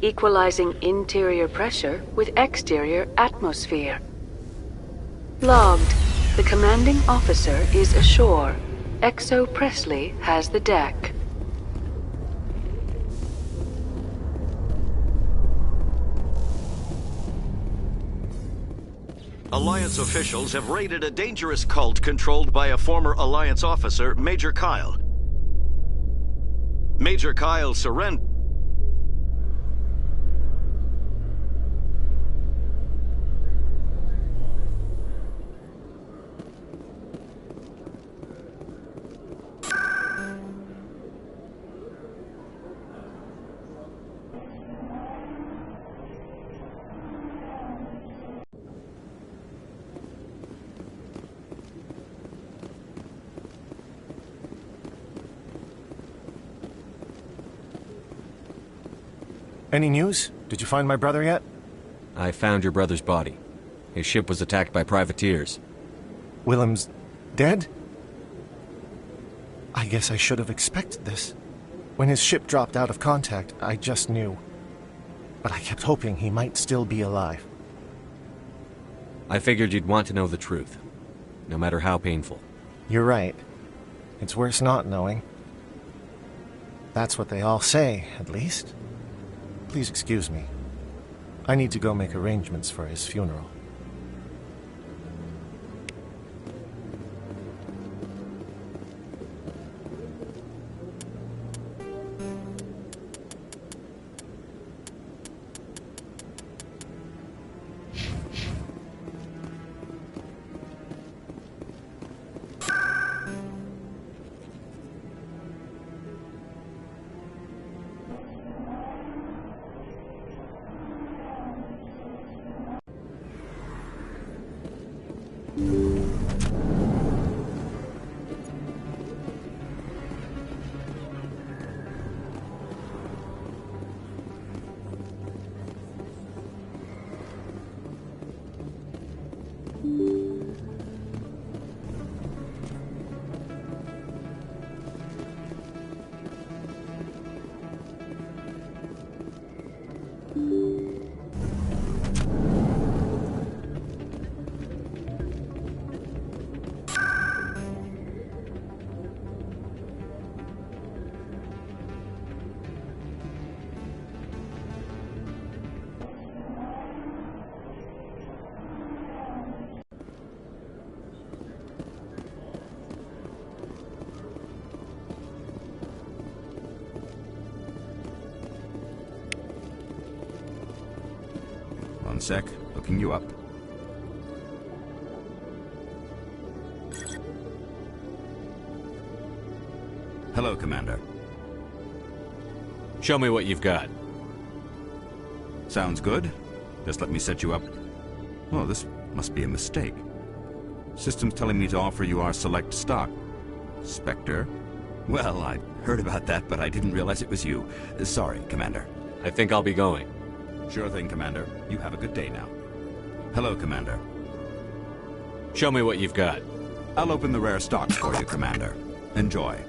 equalizing interior pressure with exterior atmosphere. Logged. The commanding officer is ashore. XO Presley has the deck. Alliance officials have raided a dangerous cult controlled by a former Alliance officer, Major Kyle. Major Kyle surrendered. Any news? Did you find my brother yet? I found your brother's body. His ship was attacked by privateers. Willem's dead? I guess I should have expected this. When his ship dropped out of contact, I just knew. But I kept hoping he might still be alive. I figured you'd want to know the truth, no matter how painful. You're right. It's worse not knowing. That's what they all say, at least. Please excuse me. I need to go make arrangements for his funeral. One sec, looking you up. Hello, Commander. Show me what you've got. Sounds good. Just let me set you up. Oh, this must be a mistake. System's telling me to offer you our select stock. Spectre? Well, I heard about that, but I didn't realize it was you. Sorry, Commander. I think I'll be going. Sure thing, Commander. You have a good day now. Hello, Commander. Show me what you've got. I'll open the rare stocks for you, Commander. Enjoy.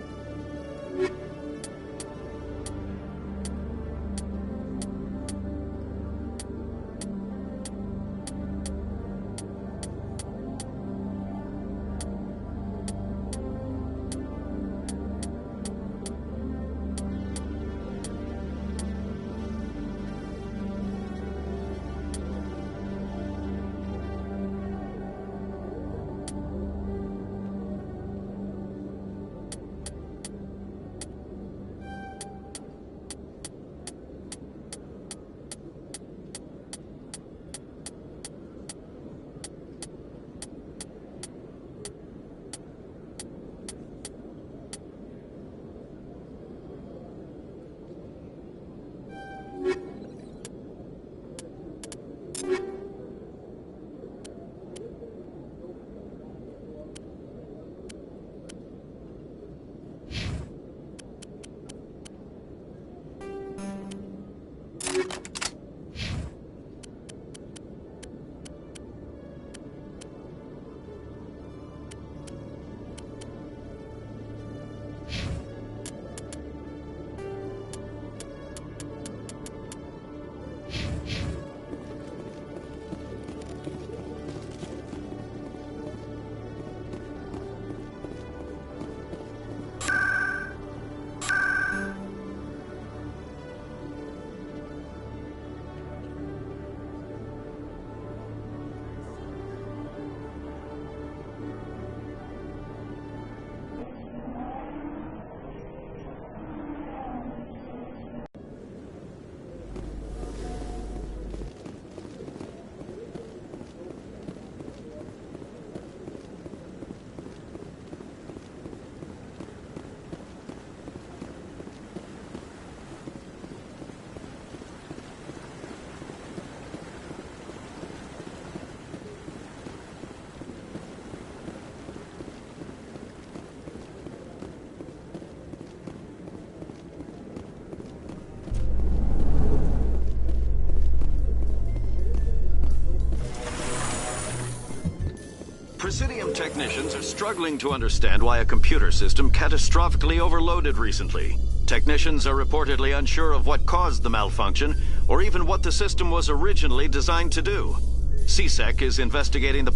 Presidium technicians are struggling to understand why a computer system catastrophically overloaded recently. Technicians are reportedly unsure of what caused the malfunction, or even what the system was originally designed to do. CSEC is investigating the...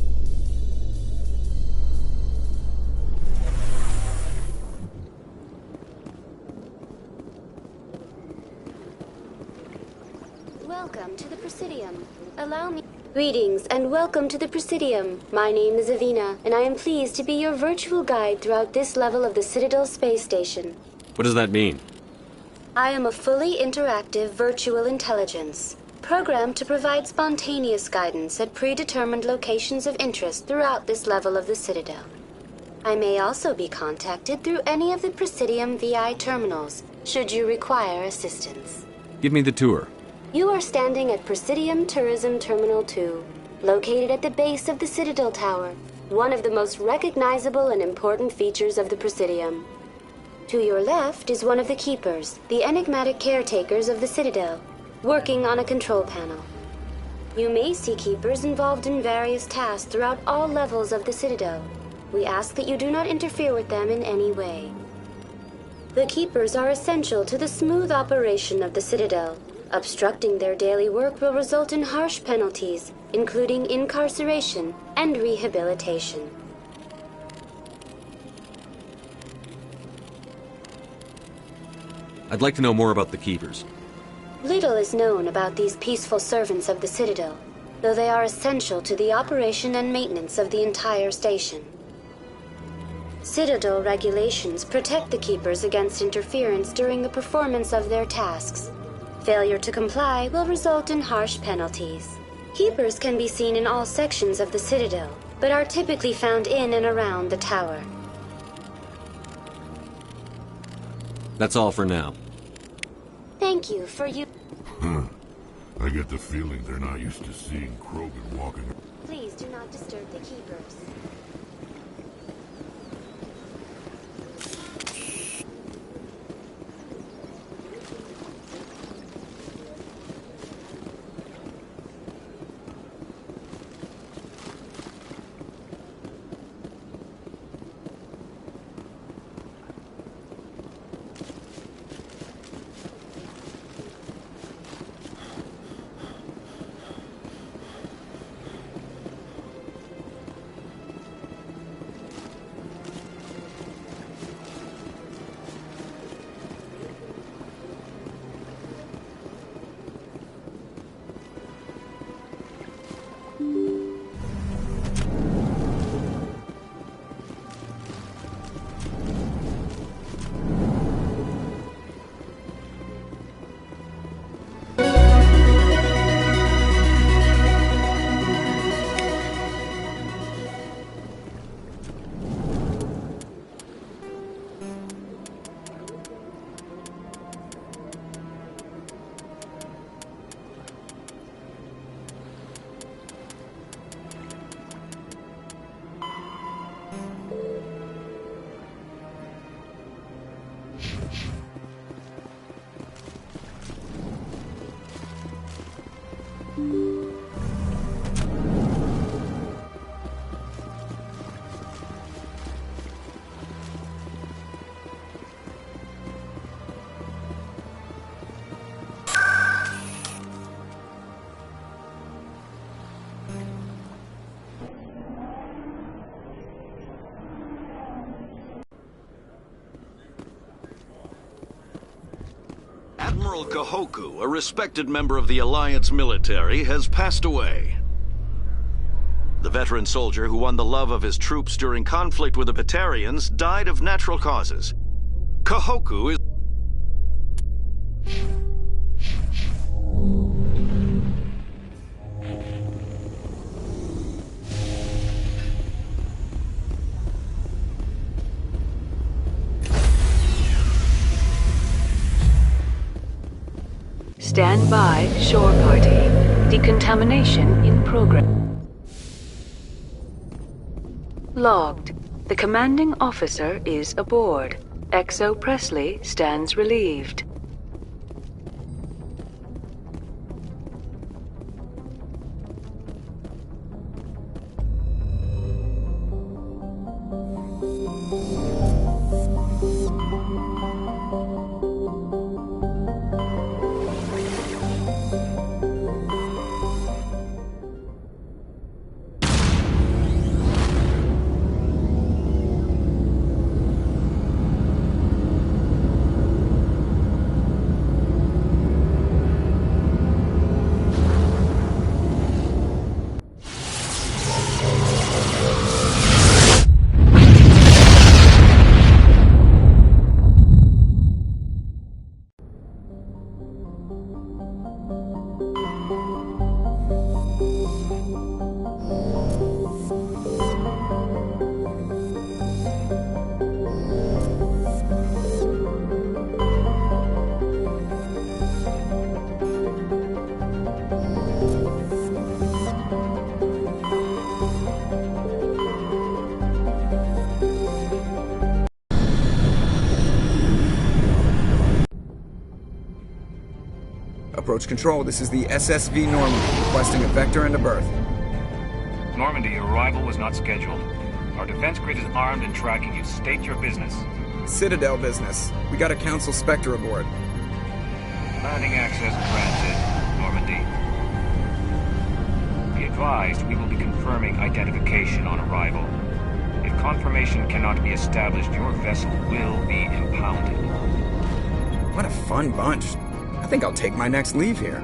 Welcome to the Presidium. Allow me... Greetings and welcome to the Presidium. My name is Avina, and I am pleased to be your virtual guide throughout this level of the Citadel space station. What does that mean? I am a fully interactive virtual intelligence, programmed to provide spontaneous guidance at predetermined locations of interest throughout this level of the Citadel. I may also be contacted through any of the Presidium VI terminals, should you require assistance. Give me the tour. You are standing at Presidium Tourism Terminal 2, located at the base of the Citadel Tower, one of the most recognizable and important features of the Presidium. To your left is one of the Keepers, the enigmatic caretakers of the Citadel, working on a control panel. You may see Keepers involved in various tasks throughout all levels of the Citadel. We ask that you do not interfere with them in any way. The Keepers are essential to the smooth operation of the Citadel. Obstructing their daily work will result in harsh penalties, including incarceration and rehabilitation. I'd like to know more about the Keepers. Little is known about these peaceful servants of the Citadel, though they are essential to the operation and maintenance of the entire station. Citadel regulations protect the Keepers against interference during the performance of their tasks. Failure to comply will result in harsh penalties. Keepers can be seen in all sections of the Citadel, but are typically found in and around the tower. That's all for now. Thank you for you. I get the feeling they're not used to seeing Krogan walking. Please do not disturb the Keepers. Admiral Kahoku, a respected member of the Alliance military, has passed away. The veteran soldier who won the love of his troops during conflict with the Batarians died of natural causes. Kahoku is... Stand by, shore party. Decontamination in progress. Logged. The commanding officer is aboard. XO Presley stands relieved. Approach Control, this is the SSV Normandy, requesting a vector and a berth. Normandy, your arrival was not scheduled. Our defense grid is armed and tracking you. State your business. Citadel business. We got a Council Spectre aboard. Landing access granted, Normandy. Be advised, we will be confirming identification on arrival. If confirmation cannot be established, your vessel will be impounded. What a fun bunch. I think I'll take my next leave here.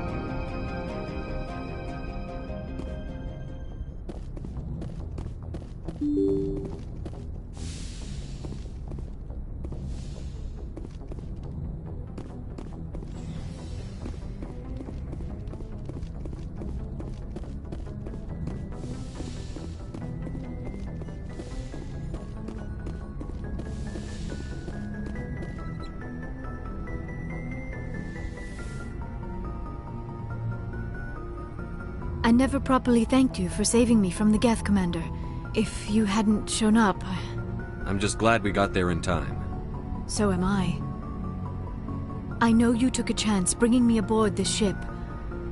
I never properly thanked you for saving me from the Geth, Commander. If you hadn't shown up... I'm just glad we got there in time. So am I. I know you took a chance bringing me aboard this ship.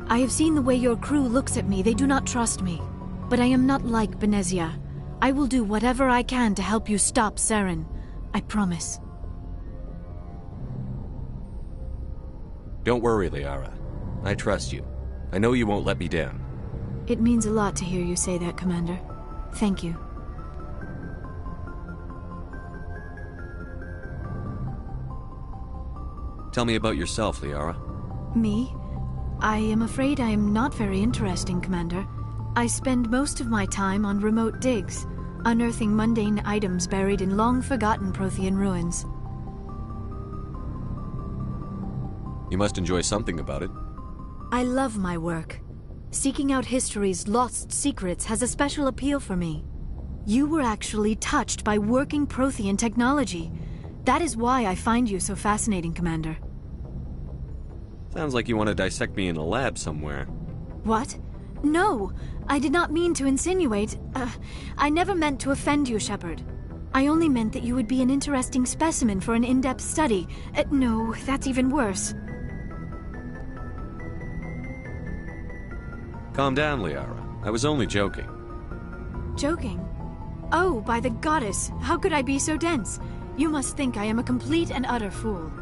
I have seen the way your crew looks at me. They do not trust me. But I am not like Benezia. I will do whatever I can to help you stop Saren. I promise. Don't worry, Liara. I trust you. I know you won't let me down. It means a lot to hear you say that, Commander. Thank you. Tell me about yourself, Liara. Me? I am afraid I am not very interesting, Commander. I spend most of my time on remote digs, unearthing mundane items buried in long-forgotten Prothean ruins. You must enjoy something about it. I love my work. Seeking out history's lost secrets has a special appeal for me. You were actually touched by working Prothean technology. That is why I find you so fascinating, Commander. Sounds like you want to dissect me in a lab somewhere. What? No! I did not mean to insinuate. I never meant to offend you, Shepard. I only meant that you would be an interesting specimen for an in-depth study. No, that's even worse. Calm down, Liara. I was only joking. Joking? Oh, by the goddess, how could I be so dense? You must think I am a complete and utter fool.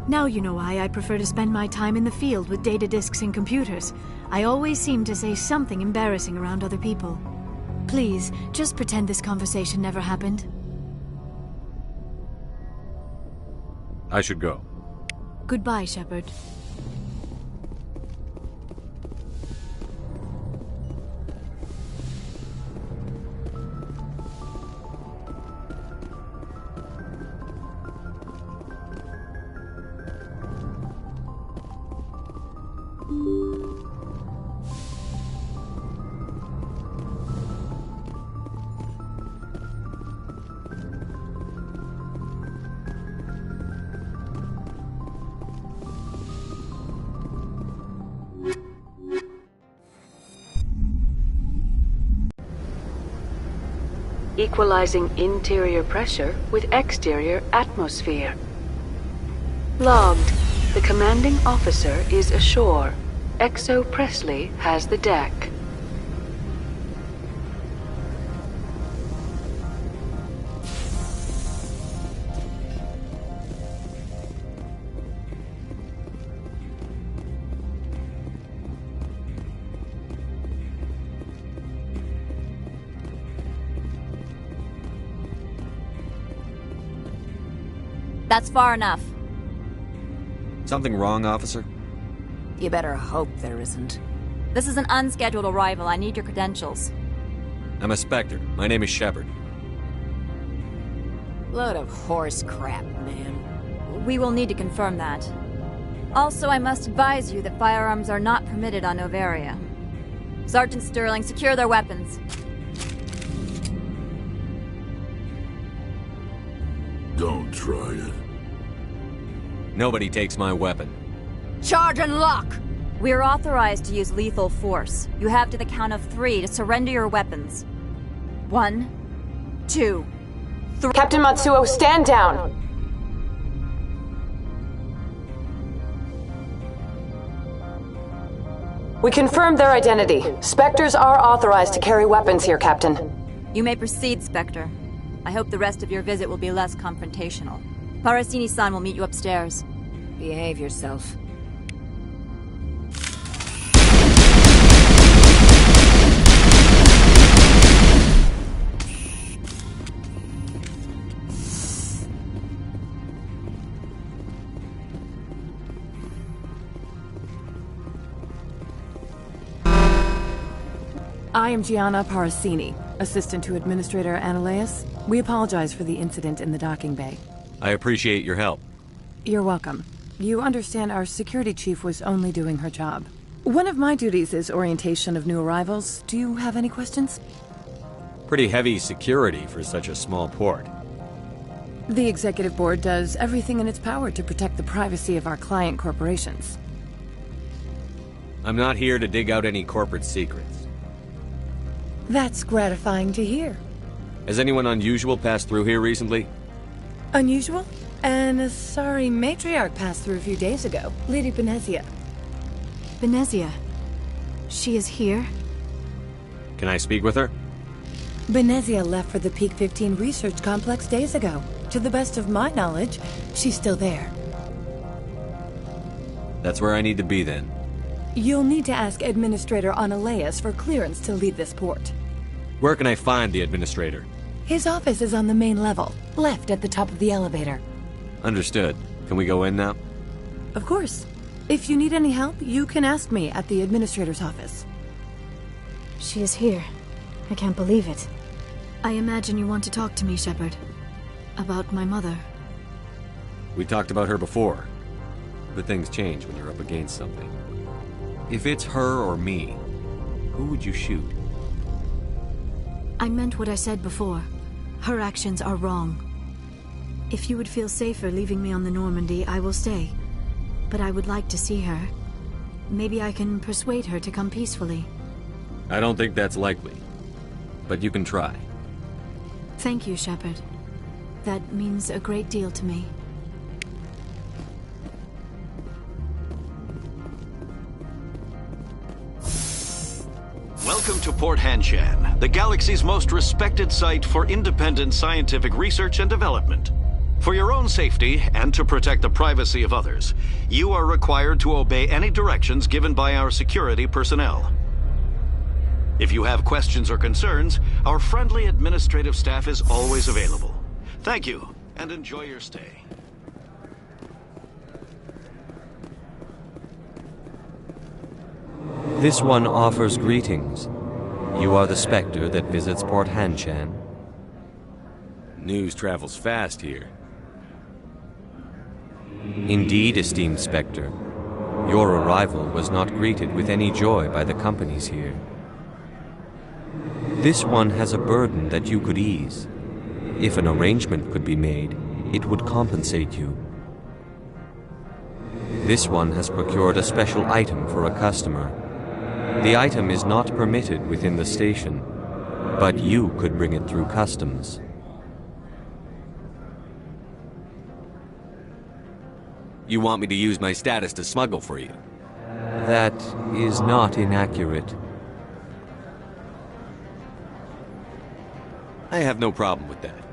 Now you know why I prefer to spend my time in the field with data disks and computers. I always seem to say something embarrassing around other people. Please, just pretend this conversation never happened. I should go. Goodbye, Shepard. Equalizing interior pressure with exterior atmosphere. Logged. The commanding officer is ashore. Exo Presley has the deck. That's far enough. Something wrong, officer? You better hope there isn't. This is an unscheduled arrival. I need your credentials. I'm a Spectre. My name is Shepard. Load of horse crap, man. We will need to confirm that. Also, I must advise you that firearms are not permitted on Noveria. Sergeant Sterling, secure their weapons. Don't try it. Nobody takes my weapon. Charge and lock! We are authorized to use lethal force. You have to the count of 3 to surrender your weapons. 1, 2, 3. Captain Matsuo, stand down! We confirmed their identity. Spectres are authorized to carry weapons here, Captain. You may proceed, Spectre. I hope the rest of your visit will be less confrontational. Parasini-san will meet you upstairs. Behave yourself. I am Gianna Parasini, assistant to Administrator Analaeus. We apologize for the incident in the docking bay. I appreciate your help. You're welcome. You understand our security chief was only doing her job. One of my duties is orientation of new arrivals. Do you have any questions? Pretty heavy security for such a small port. The Executive Board does everything in its power to protect the privacy of our client corporations. I'm not here to dig out any corporate secrets. That's gratifying to hear. Has anyone unusual passed through here recently? Unusual? And a sorry matriarch passed through a few days ago. Lady Benezia. Benezia? She is here? Can I speak with her? Benezia left for the Peak 15 research complex days ago. To the best of my knowledge, she's still there. That's where I need to be then. You'll need to ask Administrator Analaeus for clearance to leave this port. Where can I find the Administrator? His office is on the main level, left at the top of the elevator. Understood. Can we go in now? Of course. If you need any help, you can ask me at the Administrator's office. She is here. I can't believe it. I imagine you want to talk to me, Shepard. About my mother. We talked about her before. But things change when you're up against something. If it's her or me, who would you shoot? I meant what I said before. Her actions are wrong. If you would feel safer leaving me on the Normandy, I will stay. But I would like to see her. Maybe I can persuade her to come peacefully. I don't think that's likely. But you can try. Thank you, Shepard. That means a great deal to me. Welcome to Port Hanshan, the galaxy's most respected site for independent scientific research and development. For your own safety and to protect the privacy of others, you are required to obey any directions given by our security personnel. If you have questions or concerns, our friendly administrative staff is always available. Thank you, and enjoy your stay. This one offers greetings. You are the Spectre that visits Port Hanshan. News travels fast here. Indeed, esteemed Spectre. Your arrival was not greeted with any joy by the companies here. This one has a burden that you could ease. If an arrangement could be made, it would compensate you. This one has procured a special item for a customer. The item is not permitted within the station, but you could bring it through customs. You want me to use my status to smuggle for you? That is not inaccurate. I have no problem with that.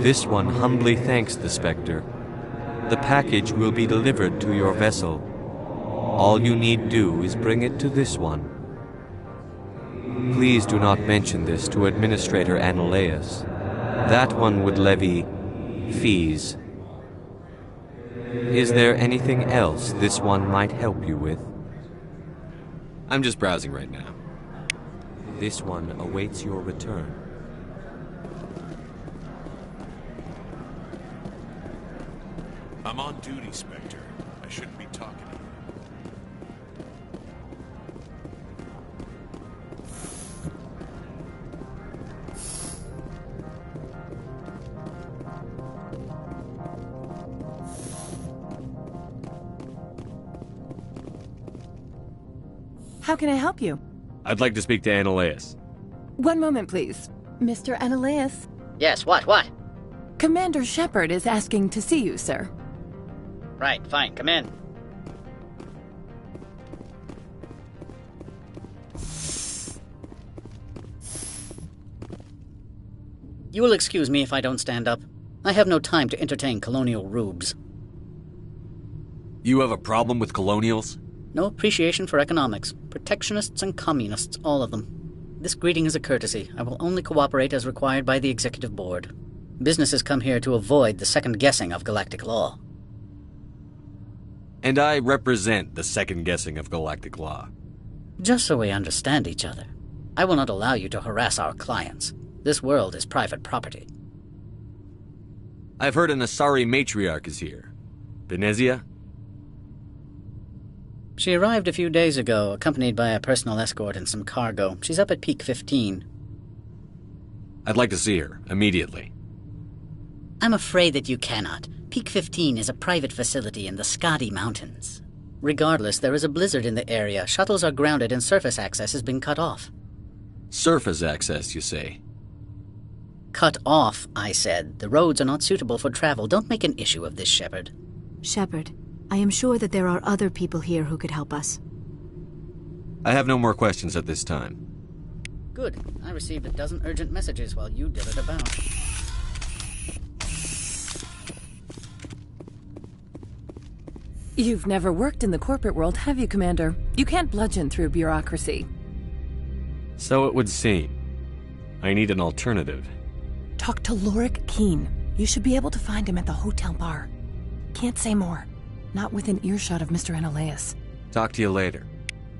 This one humbly thanks the Spectre. The package will be delivered to your vessel. All you need do is bring it to this one. Please do not mention this to Administrator Analaeus. That one would levy fees. Is there anything else this one might help you with? I'm just browsing right now. This one awaits your return. I'm on duty, Spectre. I shouldn't be talking to you. How can I help you? I'd like to speak to Analaeus. One moment, please. Mr. Analaeus? Yes, what? Commander Shepard is asking to see you, sir. Right, fine, come in. You will excuse me if I don't stand up. I have no time to entertain colonial rubes. You have a problem with colonials? No appreciation for economics. Protectionists and communists, all of them. This greeting is a courtesy. I will only cooperate as required by the Executive Board. Businesses come here to avoid the second guessing of galactic law. And I represent the second guessing of galactic law. Just so we understand each other, I will not allow you to harass our clients. This world is private property. I've heard an Asari matriarch is here. Venezia? She arrived a few days ago, accompanied by a personal escort and some cargo. She's up at Peak 15. I'd like to see her, immediately. I'm afraid that you cannot. Peak 15 is a private facility in the Skadi Mountains. Regardless, there is a blizzard in the area. Shuttles are grounded and surface access has been cut off. Surface access, you say? Cut off, I said. The roads are not suitable for travel. Don't make an issue of this, Shepard. Shepard, I am sure that there are other people here who could help us. I have no more questions at this time. Good. I received a dozen urgent messages while you did it about. You've never worked in the corporate world, have you, Commander? You can't bludgeon through bureaucracy. So it would seem. I need an alternative. Talk to Lorik Keen. You should be able to find him at the hotel bar. Can't say more. Not within earshot of Mr. Analaeus. Talk to you later.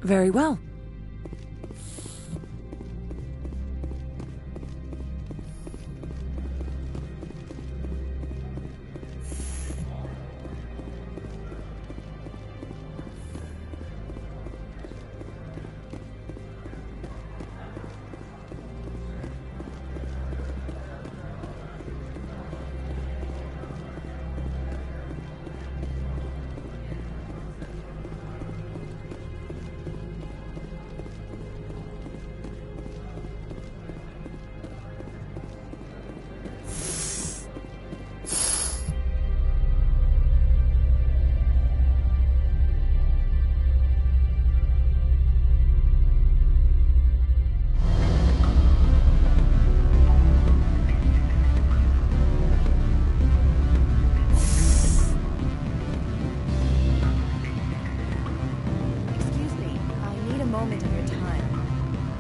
Very well.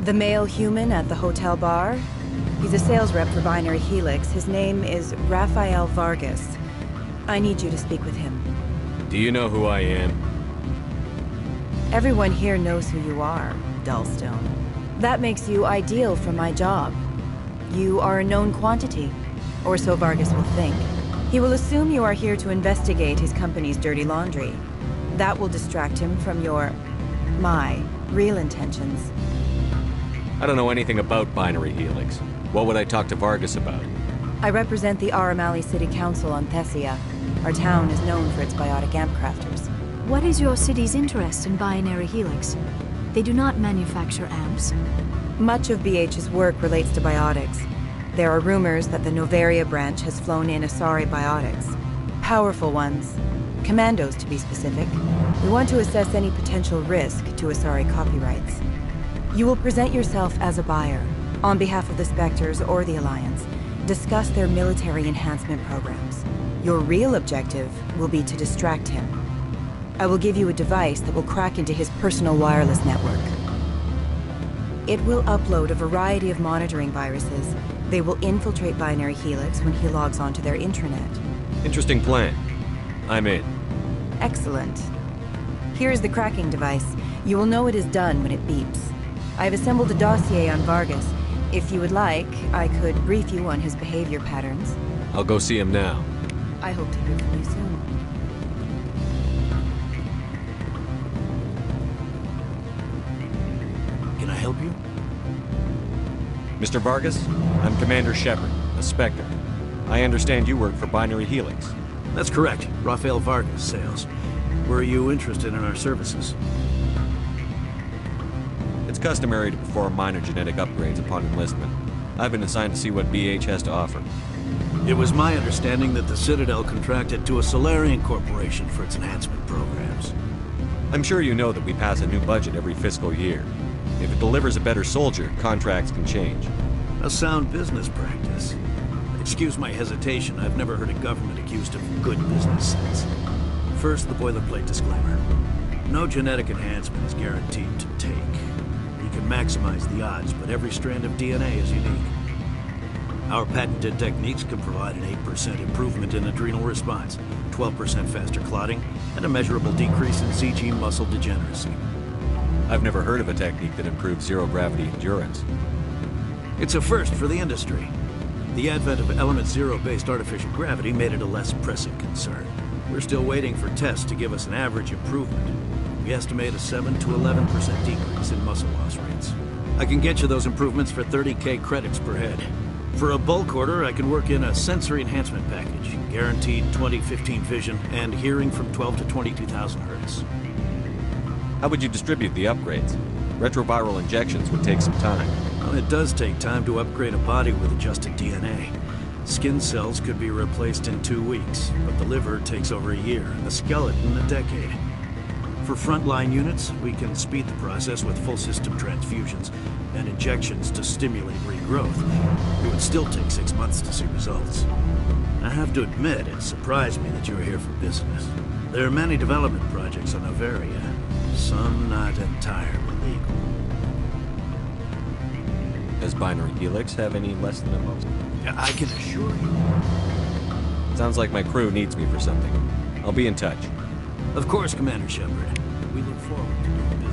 The male human at the hotel bar? He's a sales rep for Binary Helix. His name is Rafael Vargas. I need you to speak with him. Do you know who I am? Everyone here knows who you are, Dullstone. That makes you ideal for my job. You are a known quantity, or so Vargas will think. He will assume you are here to investigate his company's dirty laundry. That will distract him from my real intentions. I don't know anything about Binary Helix. What would I talk to Vargas about? I represent the Aramali City Council on Thessia. Our town is known for its biotic amp crafters. What is your city's interest in Binary Helix? They do not manufacture amps. Much of BH's work relates to biotics. There are rumors that the Noveria branch has flown in Asari biotics. Powerful ones. Commandos, to be specific. We want to assess any potential risk to Asari copyrights. You will present yourself as a buyer, on behalf of the Spectres or the Alliance. Discuss their military enhancement programs. Your real objective will be to distract him. I will give you a device that will crack into his personal wireless network. It will upload a variety of monitoring viruses. They will infiltrate Binary Helix when he logs onto their intranet. Interesting plan. I'm in. Excellent. Here is the cracking device. You will know it is done when it beeps. I have assembled a dossier on Vargas. If you would like, I could brief you on his behavior patterns. I'll go see him now. I hope to hear from you soon. Can I help you? Mr. Vargas, I'm Commander Shepard, a Spectre. I understand you work for Binary Helix. That's correct. Rafael Vargas, sales. Were you interested in our services? It's customary to perform minor genetic upgrades upon enlistment. I've been assigned to see what BH has to offer. It was my understanding that the Citadel contracted to a Solarian corporation for its enhancement programs. I'm sure you know that we pass a new budget every fiscal year. If it delivers a better soldier, contracts can change. A sound business practice. Excuse my hesitation, I've never heard a government accused of good business sense. First, the boilerplate disclaimer. No genetic enhancement is guaranteed to take. You can maximize the odds, but every strand of DNA is unique. Our patented techniques can provide an 8% improvement in adrenal response, 12% faster clotting, and a measurable decrease in CG muscle degeneracy. I've never heard of a technique that improves zero-gravity endurance. It's a first for the industry. The advent of element zero-based artificial gravity made it a less pressing concern. We're still waiting for tests to give us an average improvement. We estimate a 7 to 11% decrease in muscle loss rates. I can get you those improvements for 30K credits per head. For a bulk order, I can work in a sensory enhancement package, guaranteed 20/15 vision, and hearing from 12 to 22,000 hertz. How would you distribute the upgrades? Retroviral injections would take some time. Well, it does take time to upgrade a body with adjusted DNA. Skin cells could be replaced in 2 weeks, but the liver takes over a year, a skeleton a decade. For frontline units, we can speed the process with full system transfusions and injections to stimulate regrowth. It would still take 6 months to see results. I have to admit, it surprised me that you were here for business. There are many development projects on Noveria, some not entirely legal. Does binary helix have any less than a most? I can assure you. Sounds like my crew needs me for something. I'll be in touch. Of course, Commander Shepard. We look forward to doing business.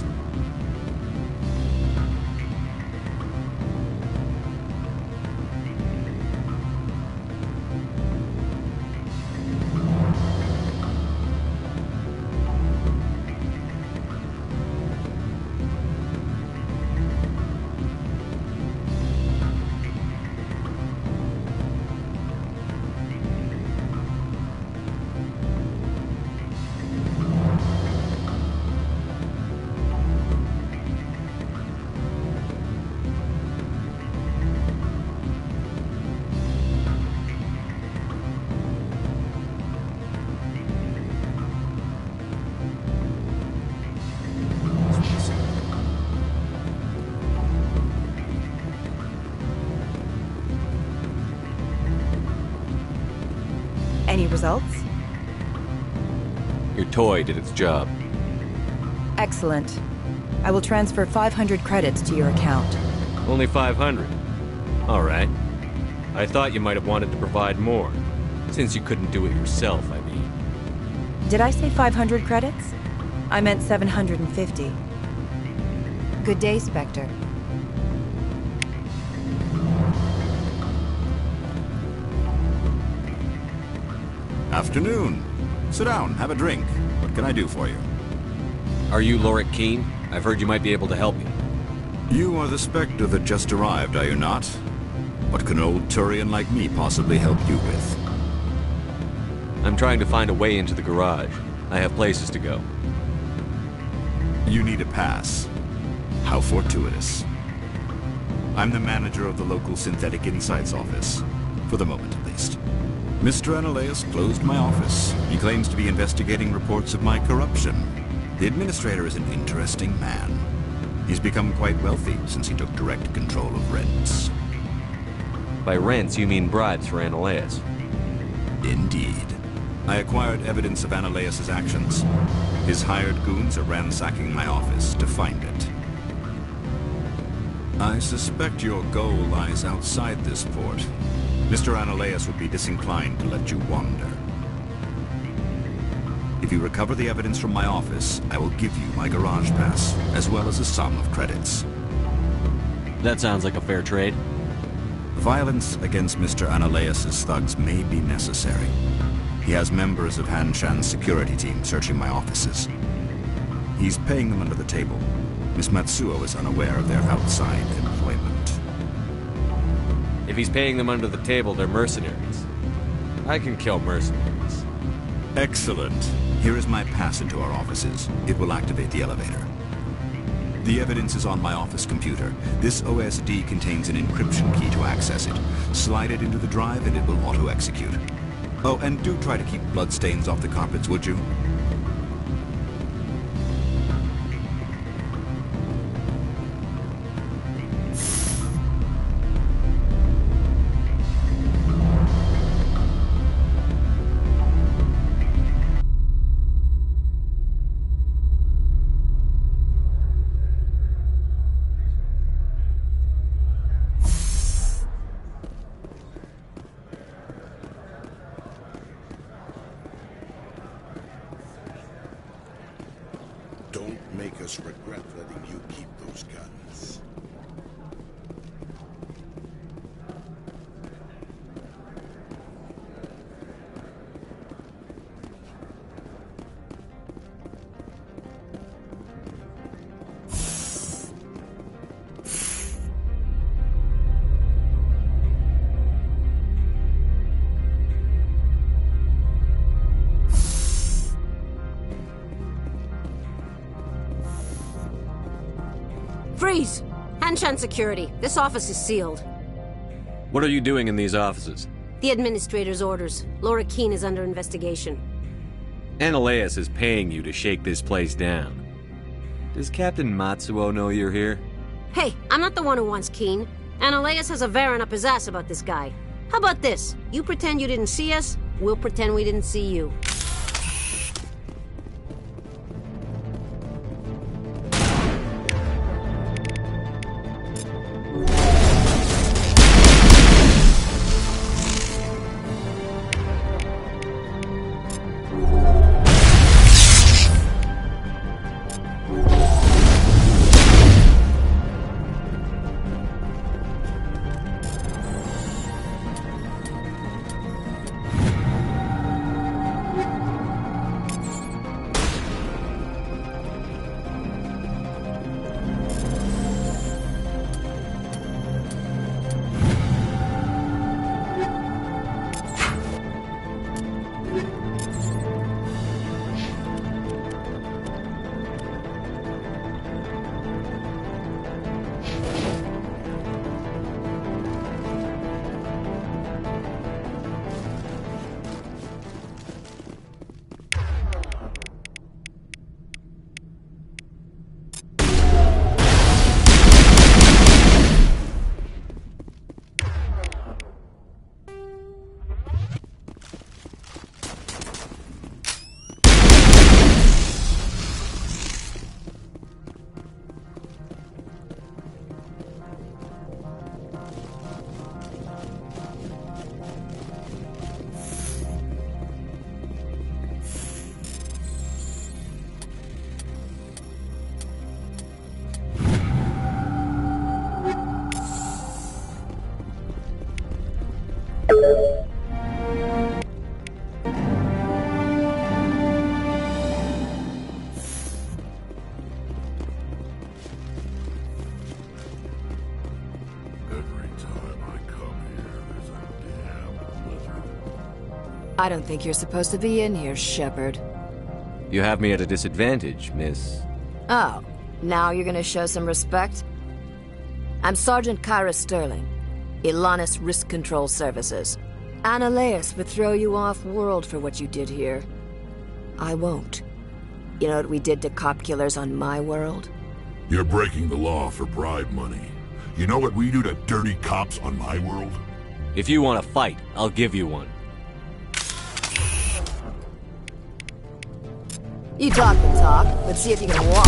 Any results? Your toy did its job. Excellent. I will transfer 500 credits to your account. Only 500. All right. I thought you might have wanted to provide more. Since you couldn't do it yourself, I mean. Did I say 500 credits? I meant 750. Good day, Spectre. Afternoon. Sit down, have a drink. What can I do for you? Are you Lorik Keene? I've heard you might be able to help me. You are the Spectre that just arrived, are you not? What can an old Turian like me possibly help you with? I'm trying to find a way into the garage. I have places to go. You need a pass. How fortuitous. I'm the manager of the local Synthetic Insights office. For the moment, at least. Mr. Analaeus closed my office. He claims to be investigating reports of my corruption. The administrator is an interesting man. He's become quite wealthy since he took direct control of rents. By rents, you mean bribes for Analaeus? Indeed. I acquired evidence of Analaeus' actions. His hired goons are ransacking my office to find it. I suspect your goal lies outside this port. Mr. Analaeus would be disinclined to let you wander. If you recover the evidence from my office, I will give you my garage pass, as well as a sum of credits. That sounds like a fair trade. Violence against Mr. Analaeus' thugs may be necessary. He has members of Han Shan's security team searching my offices. He's paying them under the table. Miss Matsuo is unaware of their outside employment. If he's paying them under the table, they're mercenaries. I can kill mercenaries. Excellent. Here is my pass into our offices. It will activate the elevator. The evidence is on my office computer. This OSD contains an encryption key to access it. Slide it into the drive and it will auto-execute. Oh, and do try to keep bloodstains off the carpets, would you? just regret letting you keep those guns. Freeze! Hanshan Security. This office is sealed. What are you doing in these offices? The administrator's orders. Laura Keene is under investigation. Ananias is paying you to shake this place down. Does Captain Matsuo know you're here? Hey, I'm not the one who wants Keene. Ananias has a Varen up his ass about this guy. How about this? You pretend you didn't see us, we'll pretend we didn't see you. I don't think you're supposed to be in here, Shepard. You have me at a disadvantage, miss. Oh, now you're gonna show some respect? I'm Sergeant Kyra Sterling, Ilanis Risk Control Services. Ananias would throw you off-world for what you did here. I won't. You know what we did to cop killers on my world? You're breaking the law for bribe money. You know what we do to dirty cops on my world? If you want to fight, I'll give you one. You talk the talk. Let's see if you can walk.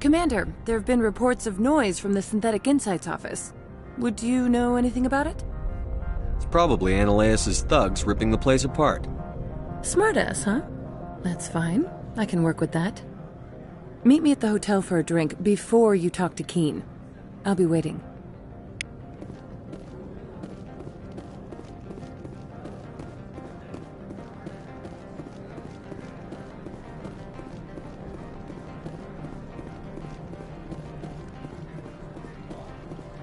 Commander, there have been reports of noise from the Synthetic Insights office. Would you know anything about it? It's probably Ananias' thugs ripping the place apart. Smartass, huh? That's fine. I can work with that. Meet me at the hotel for a drink before you talk to Keen. I'll be waiting.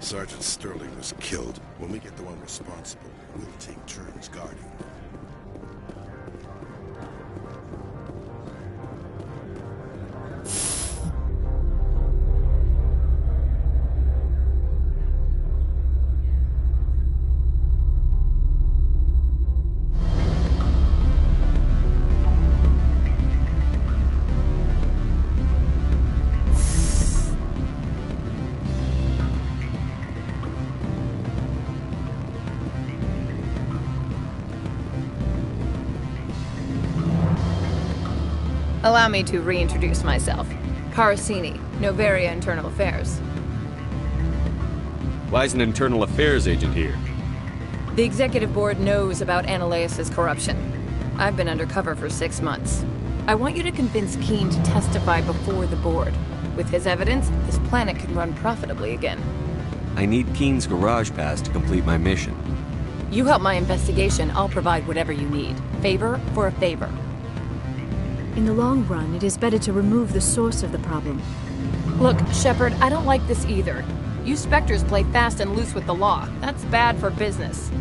Sergeant Sterling was killed. When we get the one responsible, we'll take turns guarding. Allow me to reintroduce myself. Parasini, Novaria Internal Affairs. Why is an internal affairs agent here? The executive board knows about Ananias' corruption. I've been undercover for 6 months. I want you to convince Keen to testify before the board. With his evidence, this planet can run profitably again. I need Keen's garage pass to complete my mission. You help my investigation, I'll provide whatever you need. Favor for a favor. In the long run, it is better to remove the source of the problem. Look, Shepard, I don't like this either. You Spectres play fast and loose with the law. That's bad for business.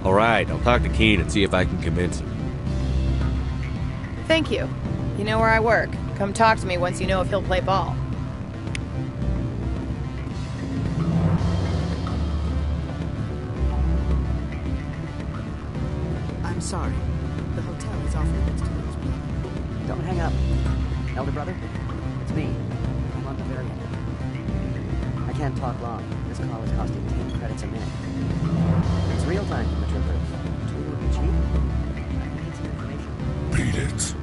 All right, I'll talk to Keen and see if I can convince him. Thank you. You know where I work. Come talk to me once you know if he'll play ball. I'm sorry. The hotel is off limits to those people. Don't hang up. Elder brother, it's me. I'm on the very end. I can't talk long. This call is costing 10 credits a minute. It's real time from the troopers. Do you would be cheap? I need some information. Beat it.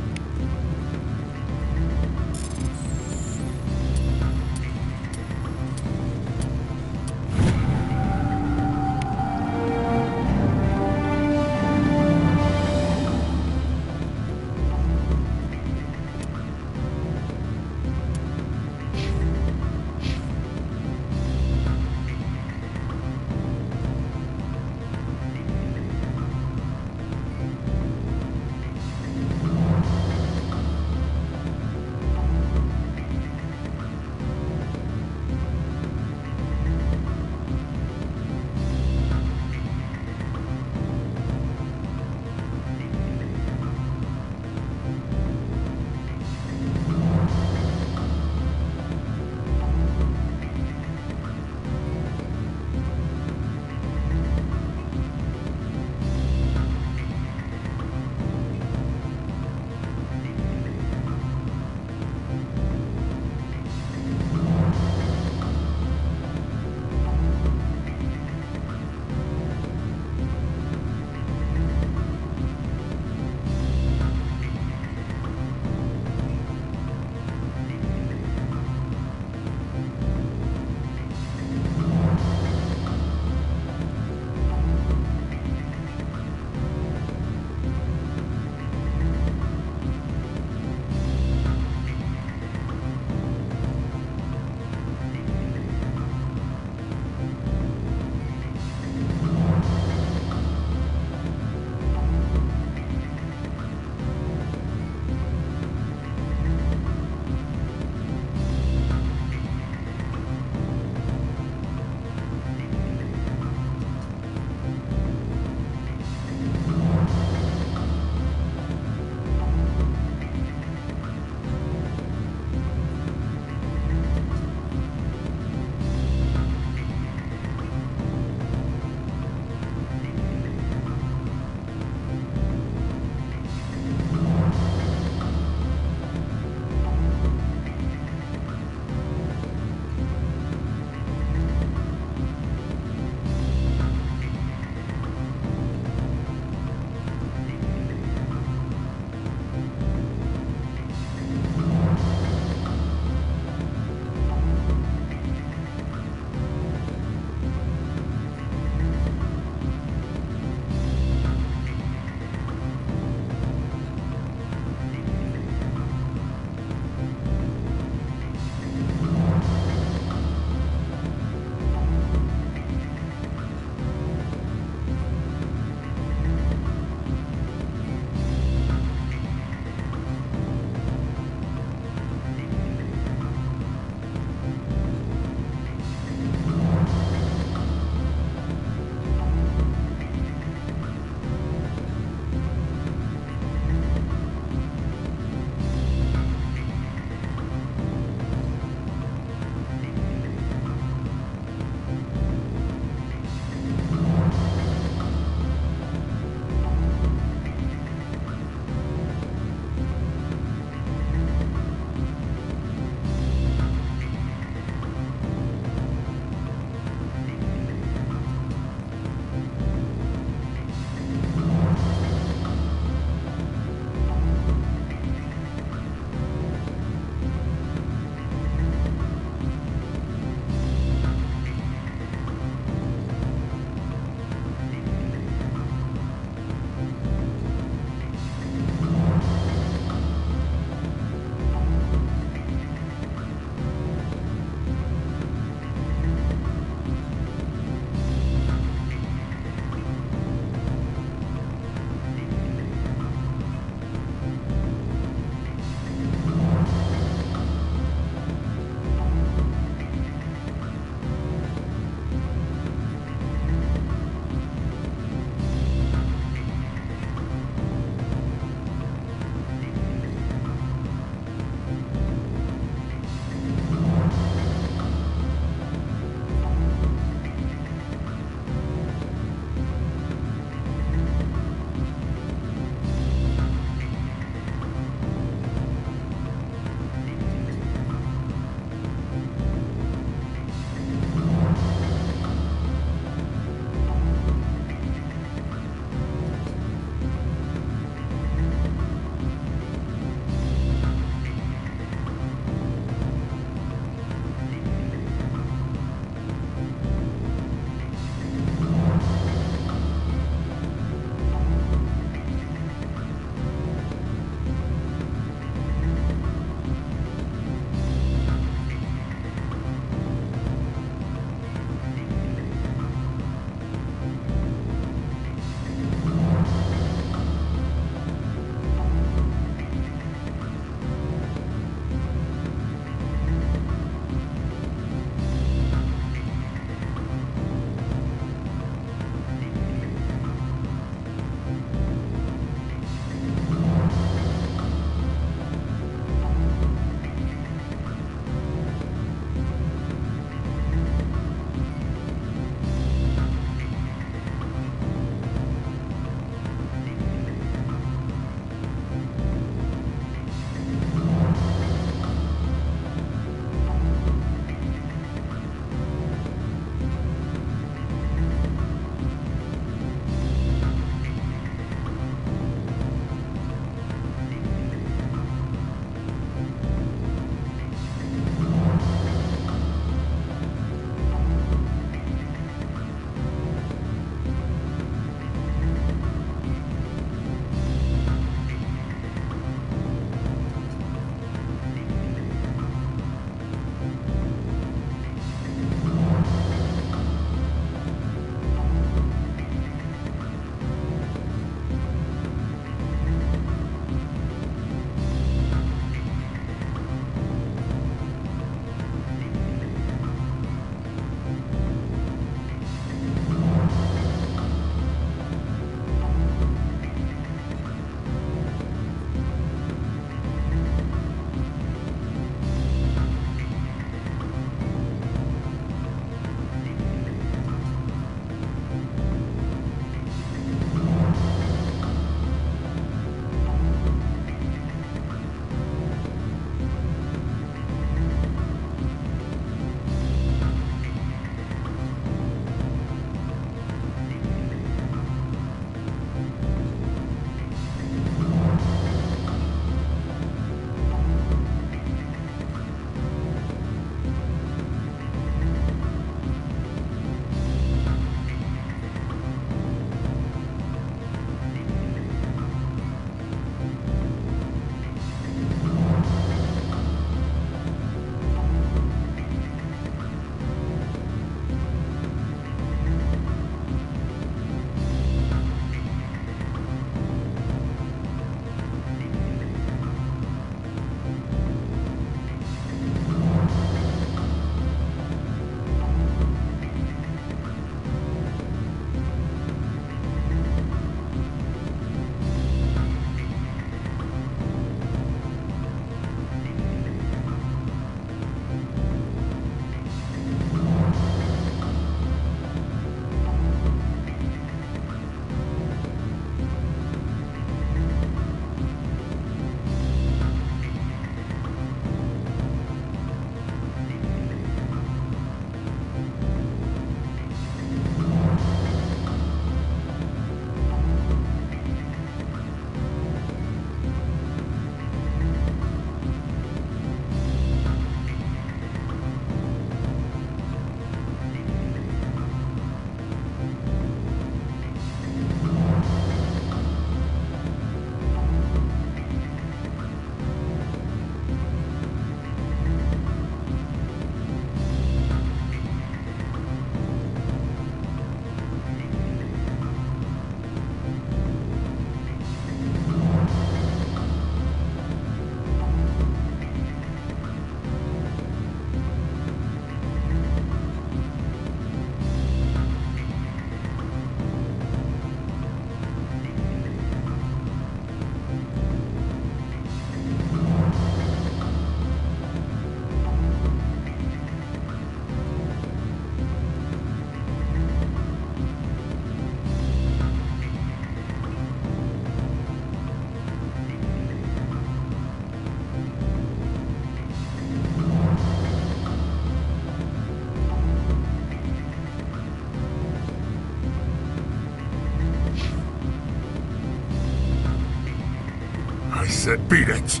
said beat it!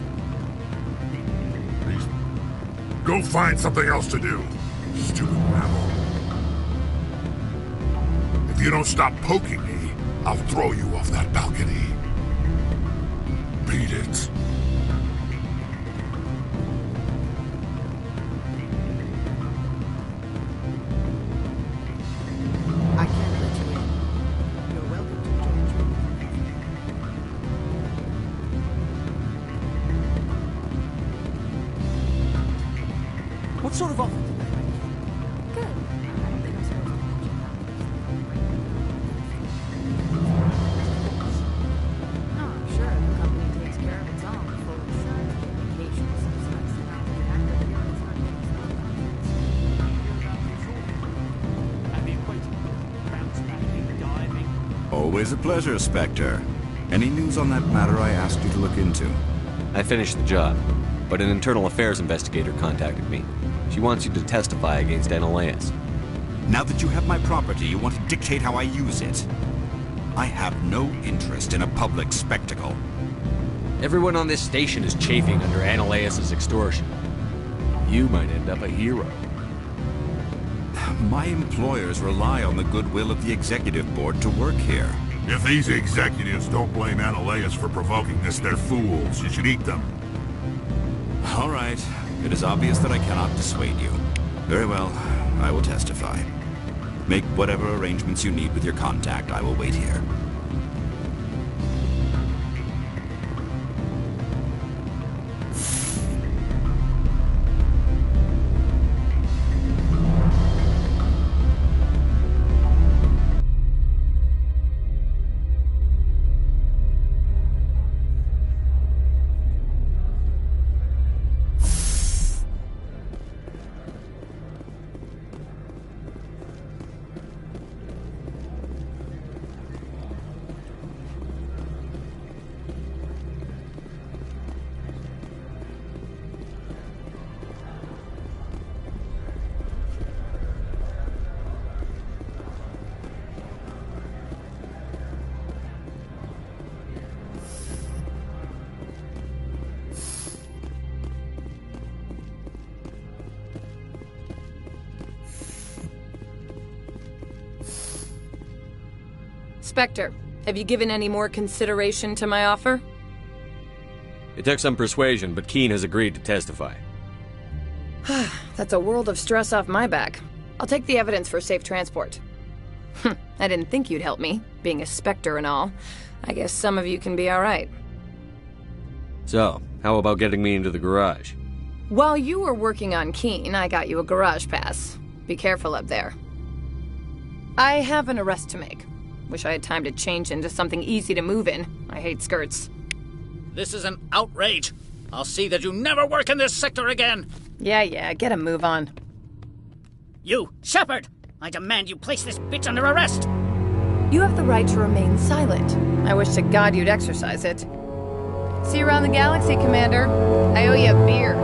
Please, go find something else to do. Stupid rabble. If you don't stop poking me, I'll throw you off that balcony. Beat it. I can't let you in. You're welcome to join me. What sort of offer did they make? Good. I don't think I'm supposed to mention that. No, I'm sure the company takes care of its own. Full insurance, vacations, subsidized housing, active here, it's not getting stock options. And the equator. Bounce back, diving. Always a pleasure, Spectre. Any news on that matter I asked you to look into? I finished the job, but an internal affairs investigator contacted me. She wants you to testify against Analaeus. Now that you have my property, you want to dictate how I use it. I have no interest in a public spectacle. Everyone on this station is chafing under Analaeus' extortion. You might end up a hero. My employers rely on the goodwill of the executive board to work here. If these executives don't blame Analaeus for provoking this, they're fools. You should eat them. All right. It is obvious that I cannot dissuade you. Very well. I will testify. Make whatever arrangements you need with your contact. I will wait here. Spectre, have you given any more consideration to my offer? It took some persuasion, but Keene has agreed to testify. That's a world of stress off my back. I'll take the evidence for safe transport. I didn't think you'd help me, being a Spectre and all. I guess some of you can be alright. So, how about getting me into the garage? While you were working on Keene, I got you a garage pass. Be careful up there. I have an arrest to make. Wish I had time to change into something easy to move in. I hate skirts. This is an outrage. I'll see that you never work in this sector again. Yeah, get a move on. You, Shepard! I demand you place this bitch under arrest! You have the right to remain silent. I wish to God you'd exercise it. See you around the galaxy, Commander. I owe you a beer.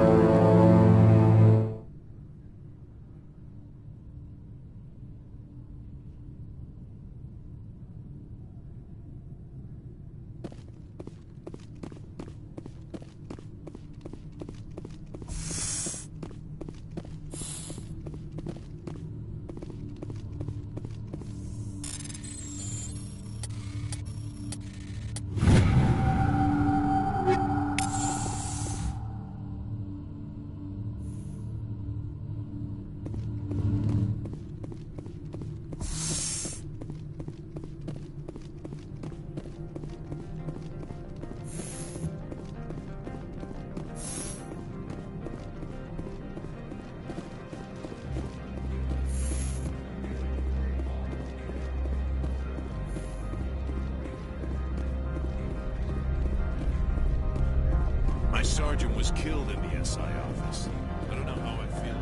My sergeant was killed in the SI office. I don't know how I feel.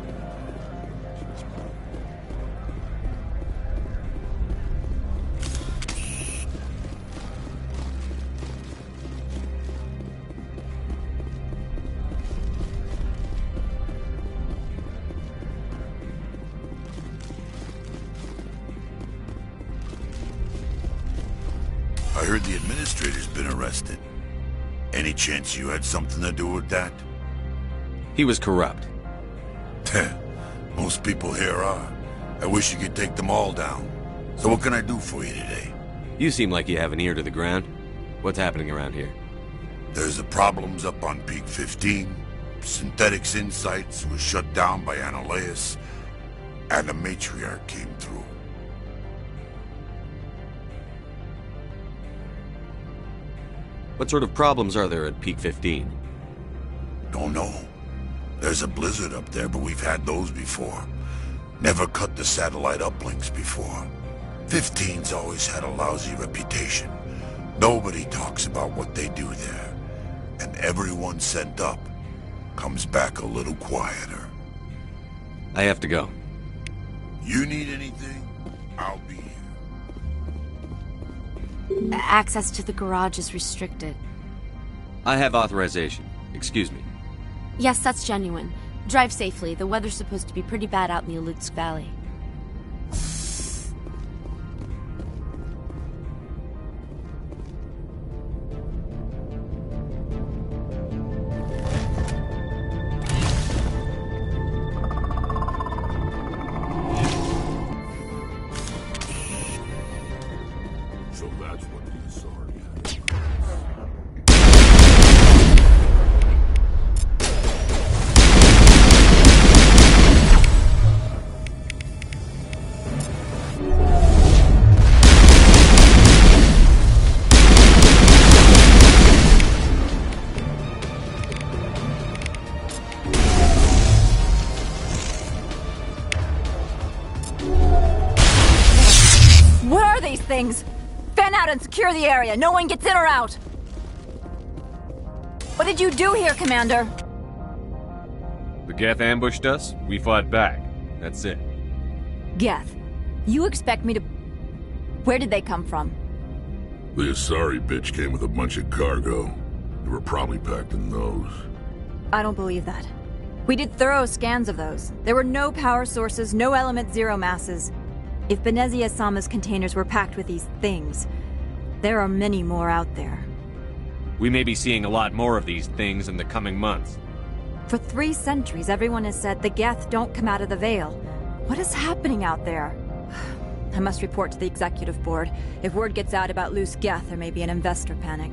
I heard the administrator's been arrested. Any chance you had something to do with that? He was corrupt. Most people here are. I wish you could take them all down. So what can I do for you today? You seem like you have an ear to the ground. What's happening around here? There's the problems up on Peak 15. Synthetics Insights was shut down by Analaeus, and the Matriarch came through. What sort of problems are there at Peak 15? Don't know. There's a blizzard up there, but we've had those before. Never cut the satellite uplinks before. 15's always had a lousy reputation. Nobody talks about what they do there. And everyone sent up comes back a little quieter. I have to go. You need anything? I'll be here. Access to the garage is restricted. I have authorization. Excuse me. Yes, that's genuine. Drive safely. The weather's supposed to be pretty bad out in the Alutsk Valley. So that's what the Asari had. What are these things? Fan out and secure the area. No one gets in or out. What did you do here, Commander? The Geth ambushed us. We fought back. That's it. Geth, you expect me to... Where did they come from? The Asari bitch came with a bunch of cargo. They were probably packed in those. I don't believe that. We did thorough scans of those. There were no power sources, no element zero masses. If Benezia Sama's containers were packed with these things, there are many more out there. We may be seeing a lot more of these things in the coming months. For 3 centuries, everyone has said the Geth don't come out of the Veil. What is happening out there? I must report to the Executive Board. If word gets out about loose Geth, there may be an investor panic.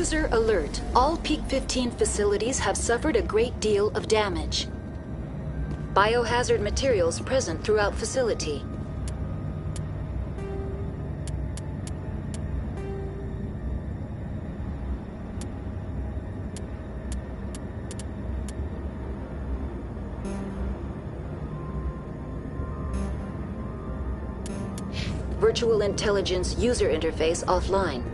User alert. All Peak 15 facilities have suffered a great deal of damage. Biohazard materials present throughout facility. Virtual Intelligence user interface offline.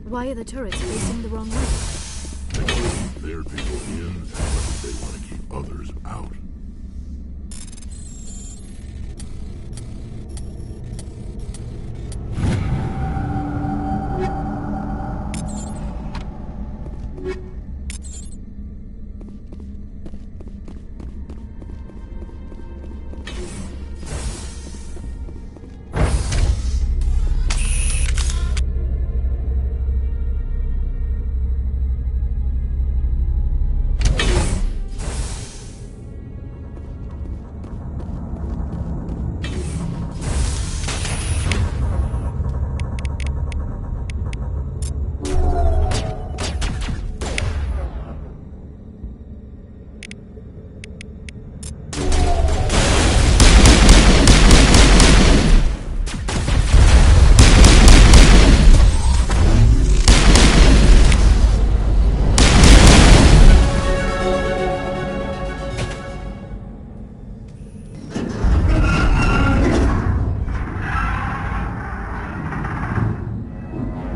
Why are the turrets facing the wrong way? Their people in, unless they want to keep others out.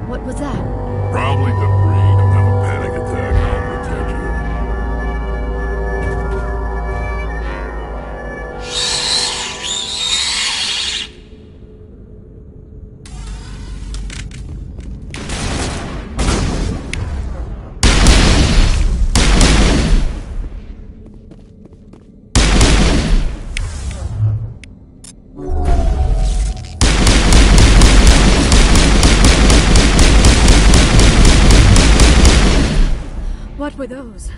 What was that? Probably debris. Don't have a panic attack. I'll protect you. What were those?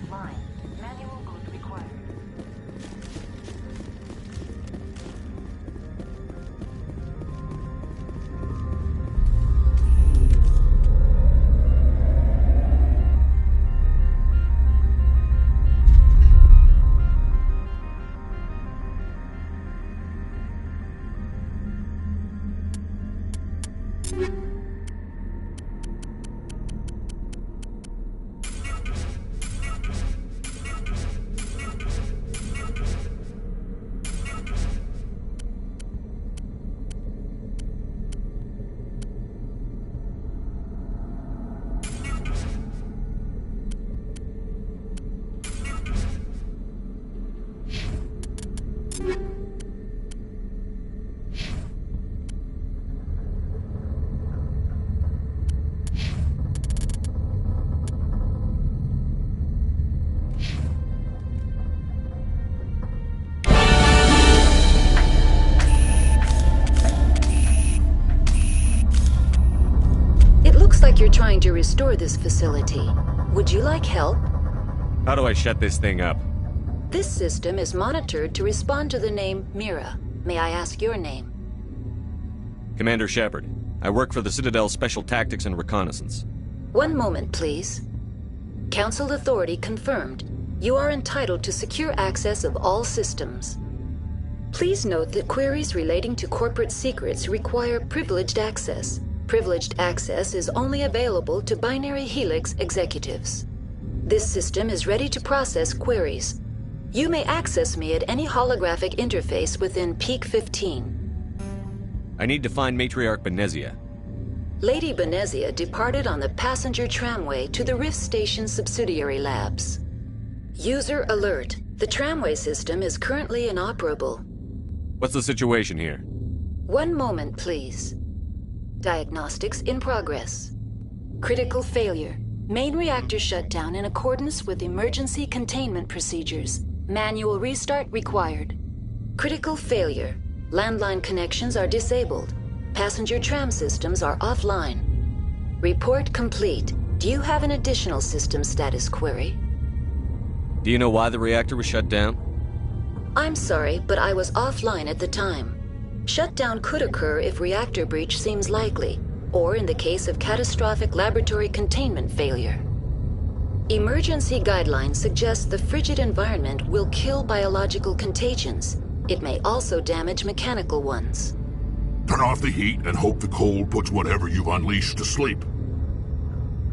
offline. Manual boot required. You're trying to restore this facility. Would you like help? How do I shut this thing up? This system is monitored to respond to the name Mira. May I ask your name? Commander Shepard. I work for the Citadel Special Tactics and Reconnaissance. One moment, please. Council authority confirmed. You are entitled to secure access of all systems. Please note that queries relating to corporate secrets require privileged access. Privileged access is only available to binary Helix executives. This system is ready to process queries. You may access me at any holographic interface within Peak 15. I need to find Matriarch Benezia. Lady Benezia departed on the passenger tramway to the Rift Station subsidiary labs. User alert. The tramway system is currently inoperable. What's the situation here? One moment, please. Diagnostics in progress. Critical failure. Main reactor shutdown in accordance with emergency containment procedures. Manual restart required. Critical failure. Landline connections are disabled. Passenger tram systems are offline. Report complete. Do you have an additional system status query? Do you know why the reactor was shut down? I'm sorry, but I was offline at the time. Shutdown could occur if reactor breach seems likely, or in the case of catastrophic laboratory containment failure. Emergency guidelines suggest the frigid environment will kill biological contagions. It may also damage mechanical ones. Turn off the heat and hope the cold puts whatever you've unleashed to sleep.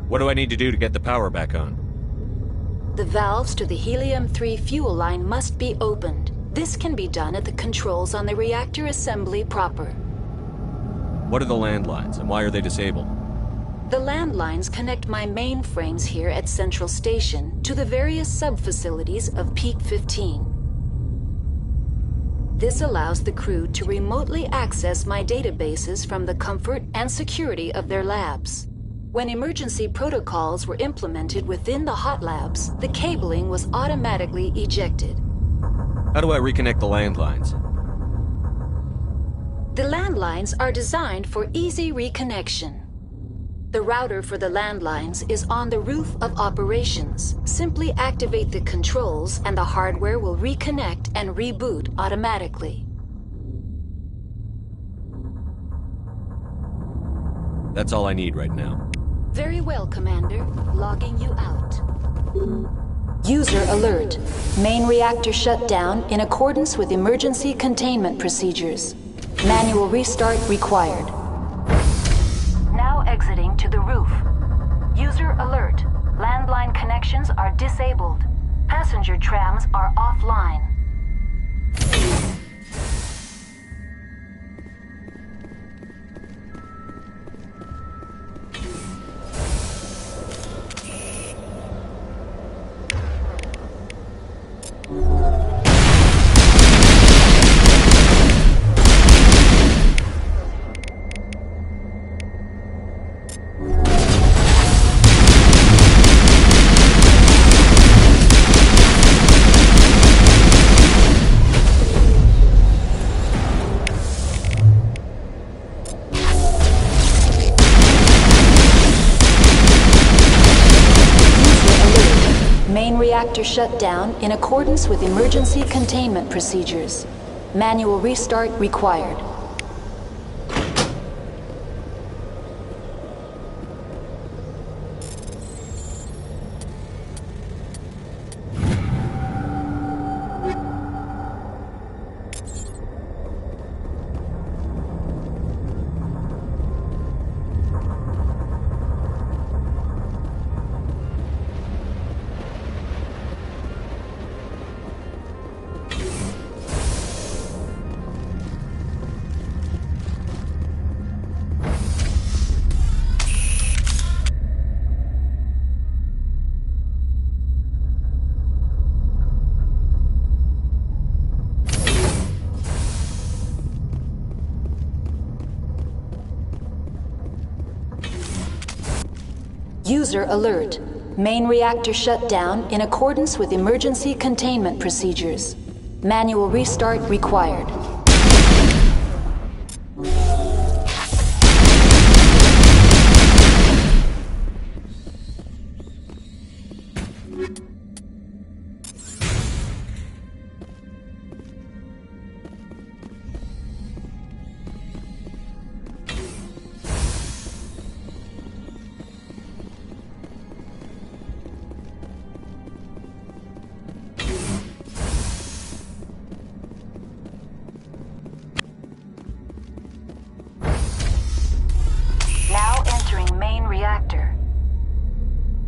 What do I need to do to get the power back on? The valves to the helium-3 fuel line must be opened. This can be done at the controls on the reactor assembly proper. What are the landlines, and why are they disabled? The landlines connect my mainframes here at Central Station to the various sub-facilities of Peak 15. This allows the crew to remotely access my databases from the comfort and security of their labs. When emergency protocols were implemented within the hot labs, the cabling was automatically ejected. How do I reconnect the landlines? The landlines are designed for easy reconnection. The router for the landlines is on the roof of operations. Simply activate the controls and the hardware will reconnect and reboot automatically. That's all I need right now. Very well, Commander. Logging you out. User alert. Main reactor shut down in accordance with emergency containment procedures. Manual restart required. Now exiting to the roof. User alert. Landline connections are disabled. Passenger trams are offline. shut down in accordance with emergency containment procedures. Manual restart required. User alert. Main reactor shut down in accordance with emergency containment procedures. Manual restart required. Now entering main reactor.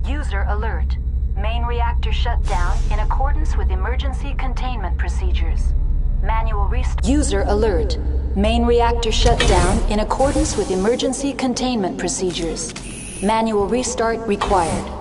User alert. Main reactor shut down in accordance with emergency containment procedures. Manual restart. User alert. Main reactor shut down in accordance with emergency containment procedures. Manual restart required.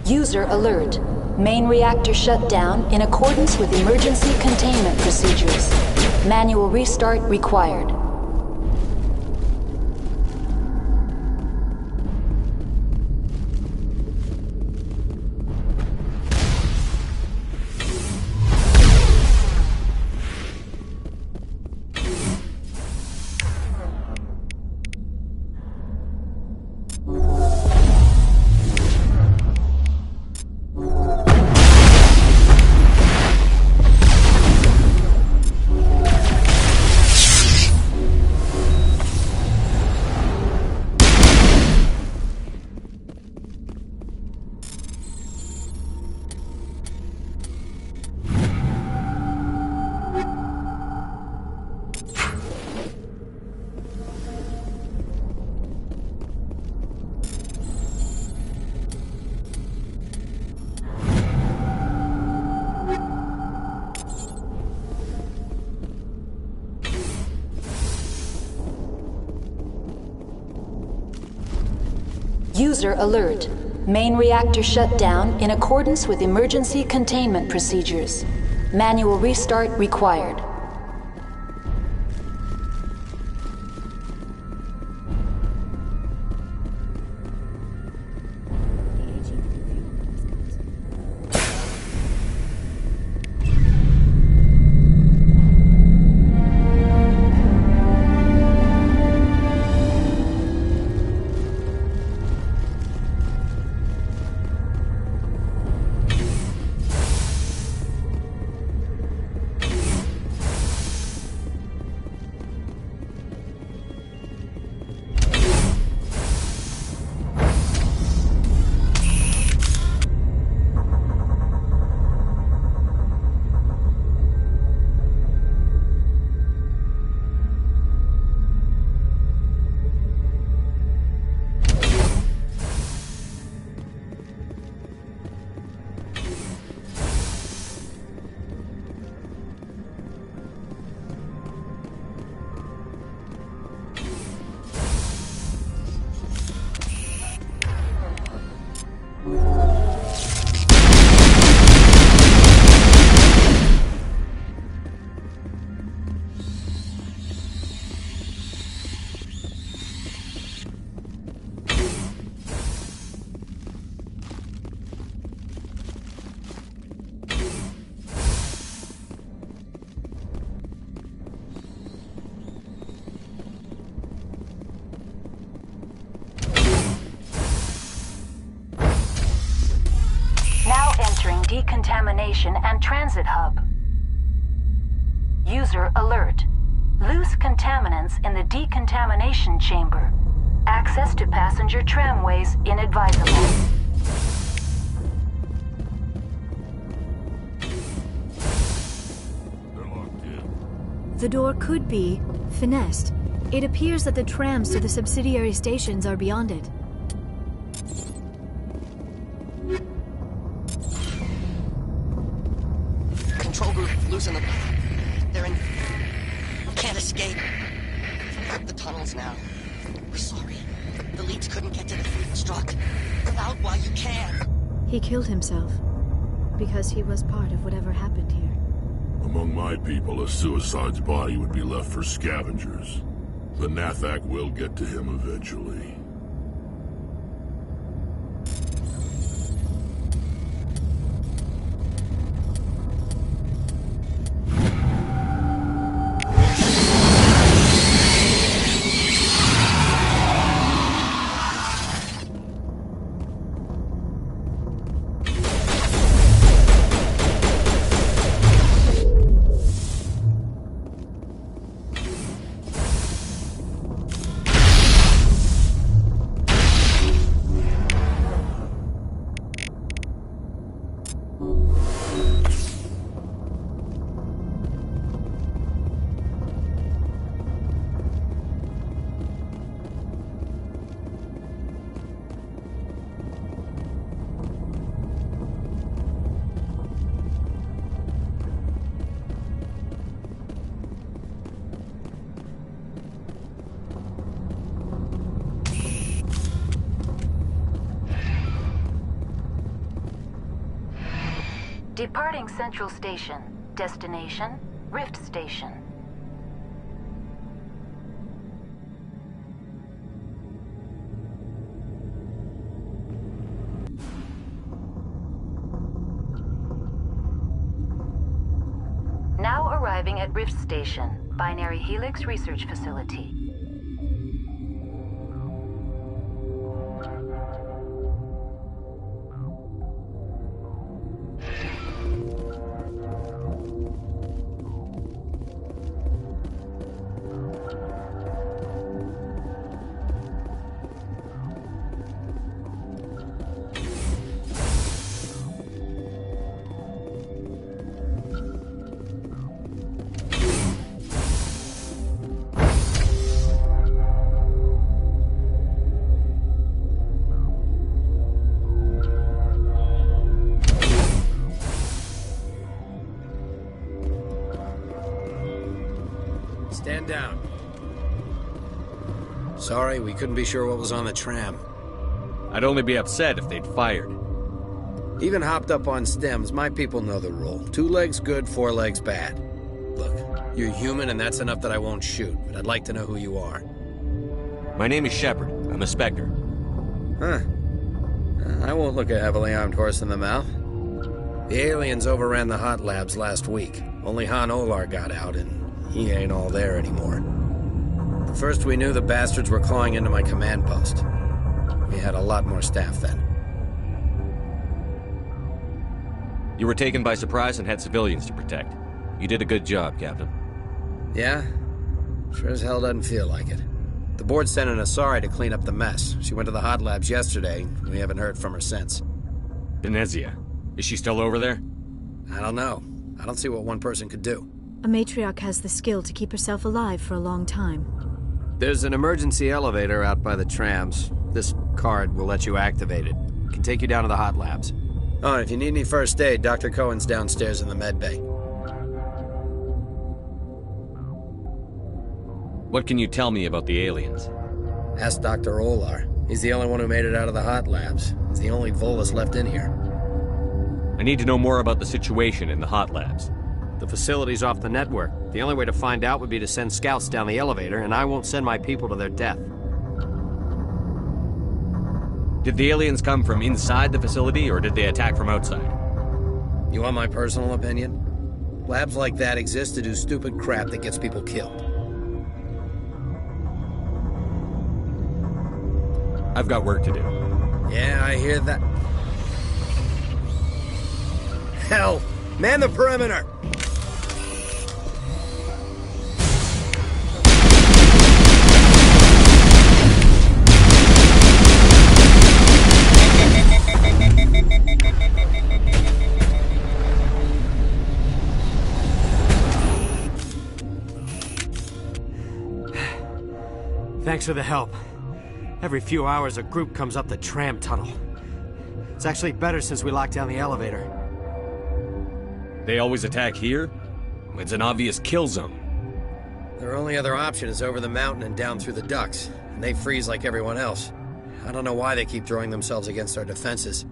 User alert. Main reactor shut down in accordance with emergency containment procedures. Manual restart required. User alert. Main reactor shut down in accordance with emergency containment procedures. Manual restart required. decontamination and transit hub. User alert. Loose contaminants in the decontamination chamber. Access to passenger tramways inadvisable. The door could be finessed. It appears that the trams to the subsidiary stations are beyond it. Control group, loosen them. They're in... Can't escape. The tunnels now. We're sorry. The leads couldn't get to the struck. Come out while you can. He killed himself because he was part of whatever happened here. Among my people, a suicide's body would be left for scavengers. The Nathak will get to him eventually. Departing Central Station. Destination, Rift Station. Now arriving at Rift Station, Binary Helix Research Facility. Stand down. Sorry, we couldn't be sure what was on the tram. I'd only be upset if they'd fired. Even hopped up on stems, my people know the rule. 2 legs good, 4 legs bad. Look, you're human and that's enough that I won't shoot, but I'd like to know who you are. My name is Shepard. I'm a Spectre. Huh. I won't look a heavily armed horse in the mouth. The aliens overran the hot labs last week. Only Han Olar got out, and he ain't all there anymore. The first we knew, the bastards were clawing into my command post. We had a lot more staff then. You were taken by surprise and had civilians to protect. You did a good job, Captain. Yeah? Sure as hell doesn't feel like it. The board sent an Asari to clean up the mess. She went to the hot labs yesterday. We haven't heard from her since. Benezia. Is she still over there? I don't know. I don't see what one person could do. A matriarch has the skill to keep herself alive for a long time. There's an emergency elevator out by the trams. This card will let you activate it. It can take you down to the hot labs. Oh, and if you need any first aid, Dr. Cohen's downstairs in the med bay. What can you tell me about the aliens? Ask Dr. Olar. He's the only one who made it out of the hot labs. He's the only Volus left in here. I need to know more about the situation in the hot labs. The facility's off the network. The only way to find out would be to send scouts down the elevator, and I won't send my people to their death. Did the aliens come from inside the facility, or did they attack from outside? You want my personal opinion? Labs like that exist to do stupid crap that gets people killed. I've got work to do. Yeah, I hear that. Hell, Man the perimeter! Thanks for the help. Every few hours, a group comes up the tram tunnel. It's actually better since we locked down the elevator. They always attack here? It's an obvious kill zone. Their only other option is over the mountain and down through the ducts, and they freeze like everyone else. I don't know why they keep throwing themselves against our defenses.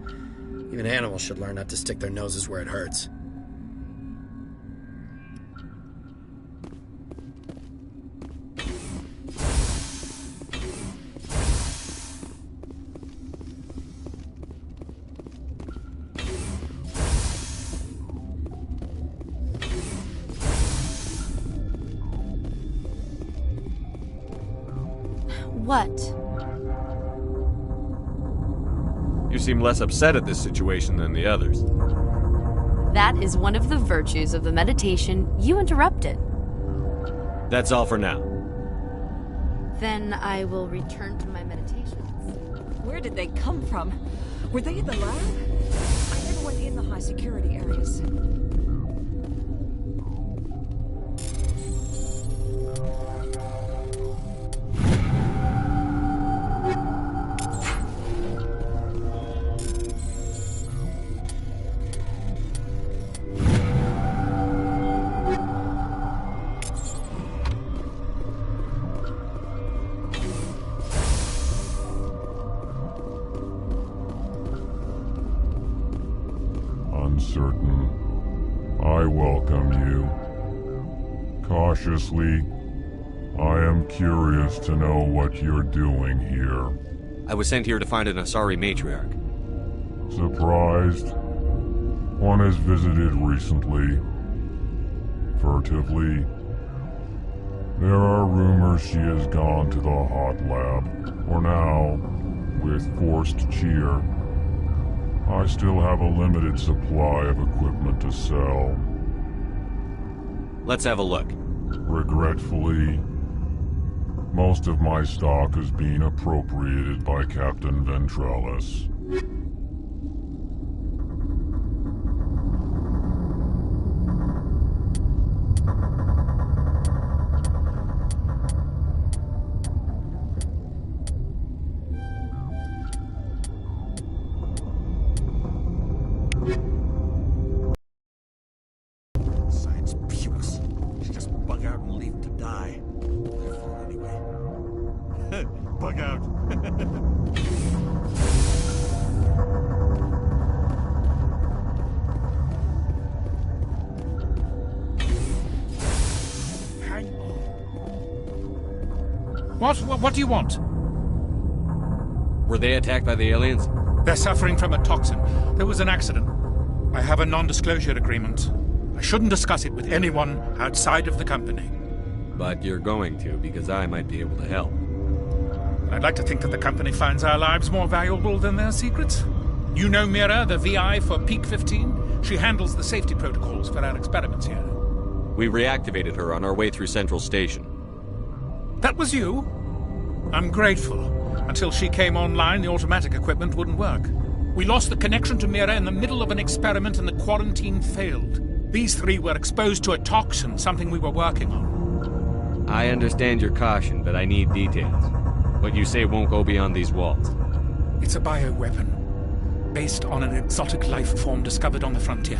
Even animals should learn not to stick their noses where it hurts. What? You seem less upset at this situation than the others. That is one of the virtues of the meditation you interrupted. That's all for now. Then I will return to my meditations. Where did they come from? Were they in the lab? I never went in the high security areas. Uncertain. I welcome you. Cautiously, I am curious to know what you're doing here. I was sent here to find an Asari matriarch. Surprised? One has visited recently. Furtively. There are rumors she has gone to the hot lab. For now, with forced cheer. I still have a limited supply of equipment to sell. Let's have a look. Regretfully, most of my stock is being appropriated by Captain Ventralis. Bug out. Hang on. What do you want? Were they attacked by the aliens? They're suffering from a toxin. There was an accident. I have a non-disclosure agreement. I shouldn't discuss it with anyone outside of the company. But you're going to, because I might be able to help. I'd like to think that the company finds our lives more valuable than their secrets. You know Mira, the VI for Peak 15? She handles the safety protocols for our experiments here. We reactivated her on our way through Central Station. That was you? I'm grateful. Until she came online, the automatic equipment wouldn't work. We lost the connection to Mira in the middle of an experiment and the quarantine failed. These three were exposed to a toxin, something we were working on. I understand your caution, but I need details. What you say won't go beyond these walls. It's a bioweapon, based on an exotic life form discovered on the frontier.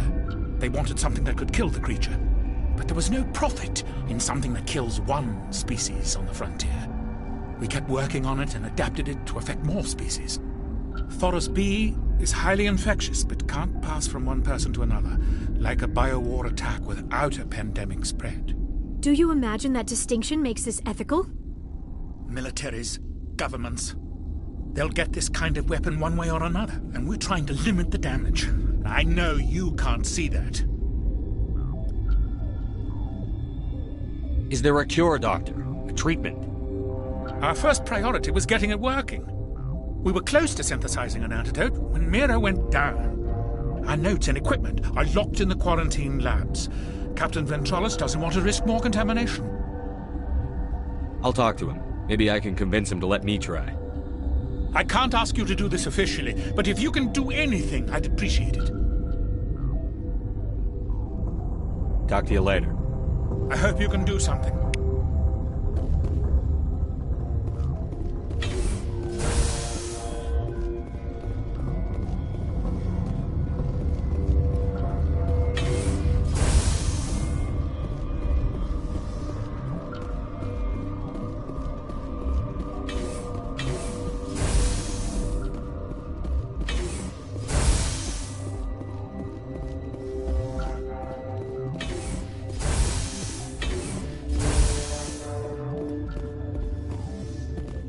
They wanted something that could kill the creature, but there was no profit in something that kills one species on the frontier. We kept working on it and adapted it to affect more species. Thoros B is highly infectious, but can't pass from one person to another, like a biowar attack without a pandemic spread. Do you imagine that distinction makes this ethical? Militaries, governments, they'll get this kind of weapon one way or another, and we're trying to limit the damage. I know you can't see that. Is there a cure, Doctor? A treatment? Our first priority was getting it working. We were close to synthesizing an antidote when Mira went down. Our notes and equipment are locked in the quarantine labs. Captain Ventralis doesn't want to risk more contamination. I'll talk to him. Maybe I can convince him to let me try. I can't ask you to do this officially, but if you can do anything, I'd appreciate it. Talk to you later. I hope you can do something.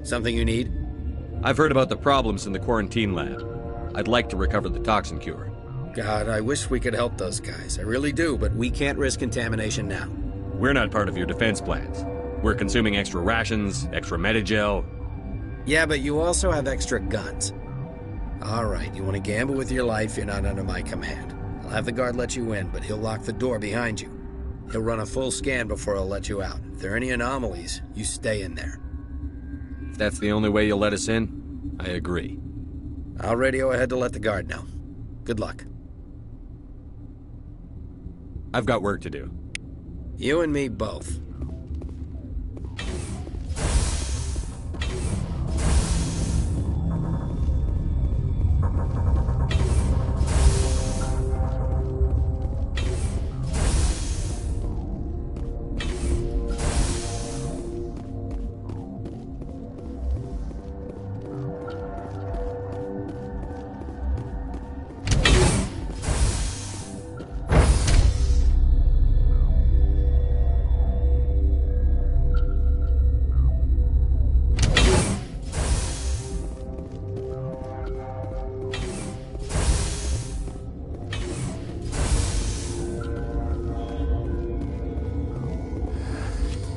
Something you need? I've heard about the problems in the quarantine lab. I'd like to recover the toxin cure. God, I wish we could help those guys. I really do, but we can't risk contamination now. We're not part of your defense plans. We're consuming extra rations, extra Medigel. Yeah, but you also have extra guns. All right, you want to gamble with your life, you're not under my command. I'll have the guard let you in, but he'll lock the door behind you. He'll run a full scan before he'll let you out. If there are any anomalies, you stay in there. If that's the only way you'll let us in, I agree. I'll radio ahead to let the guard know. Good luck. I've got work to do. You and me both.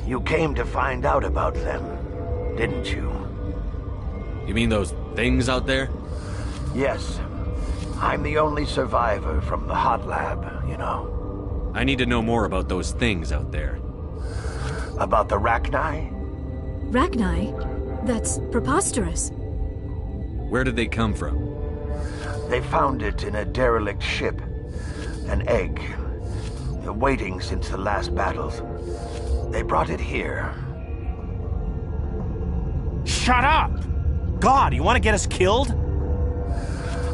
You came to find out about them, didn't you? You mean those things out there? Yes. I'm the only survivor from the hot lab, you know. I need to know more about those things out there. About the Rachni? Rachni? That's preposterous. Where did they come from? They found it in a derelict ship. An egg. Waiting since the last battles. They brought it here. Shut up! God, you want to get us killed?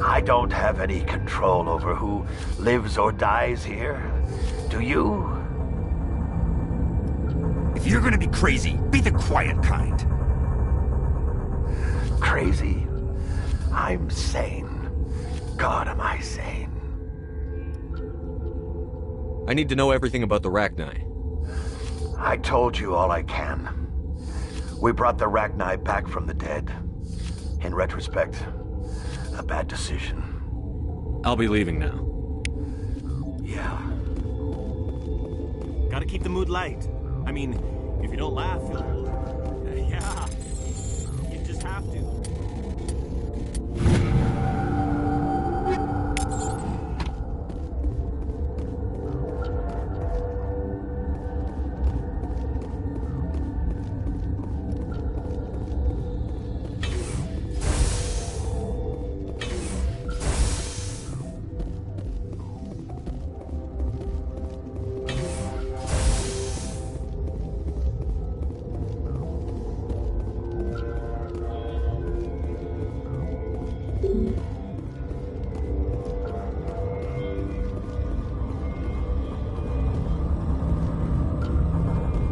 I don't have any control over who lives or dies here. Do you? If you're gonna be crazy, be the quiet kind. Crazy? I'm sane. God, am I sane. I need to know everything about the Rachni. I told you all I can. We brought the Rachni back from the dead. In retrospect, a bad decision. I'll be leaving now. Yeah. Gotta keep the mood light. I mean, if you don't laugh, you'll... yeah. You just have to.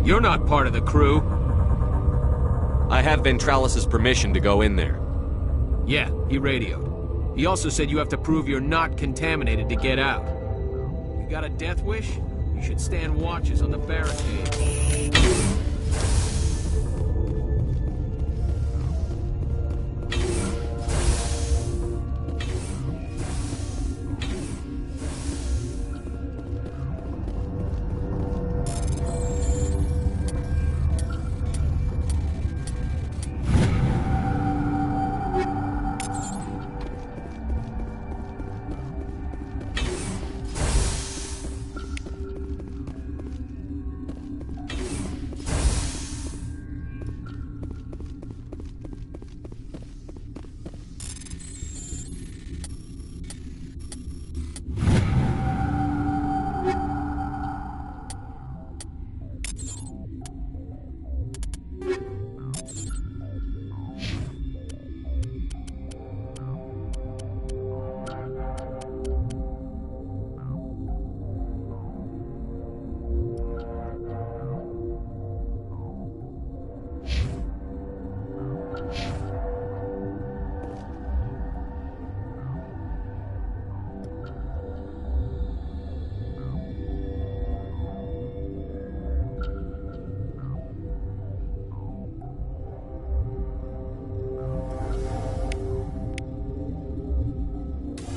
You're not part of the crew. I have Ventralis' permission to go in there. Yeah, he radioed. He also said you have to prove you're not contaminated to get out. You got a death wish? You should stand watches on the barricade.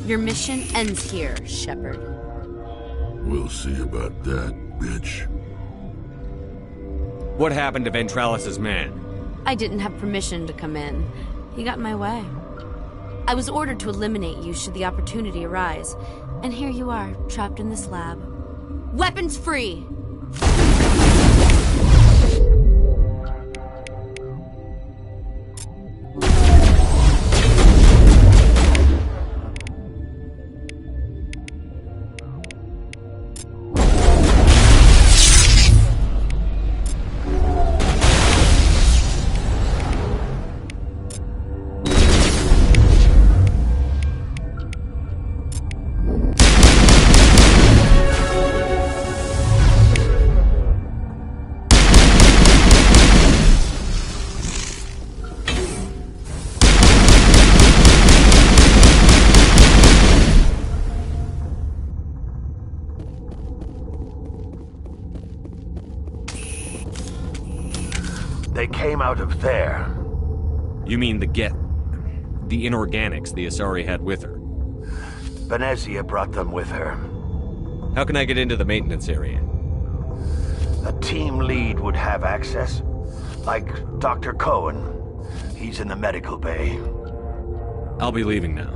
Your mission ends here, Shepard. We'll see about that, bitch. What happened to Ventralis's man? I didn't have permission to come in. He got in my way. I was ordered to eliminate you should the opportunity arise. And here you are, trapped in this lab. Weapons free! They came out of there. You mean the inorganics the Asari had with her? Venezia brought them with her. How can I get into the maintenance area? A team lead would have access. Like Dr. Cohen. He's in the medical bay. I'll be leaving now.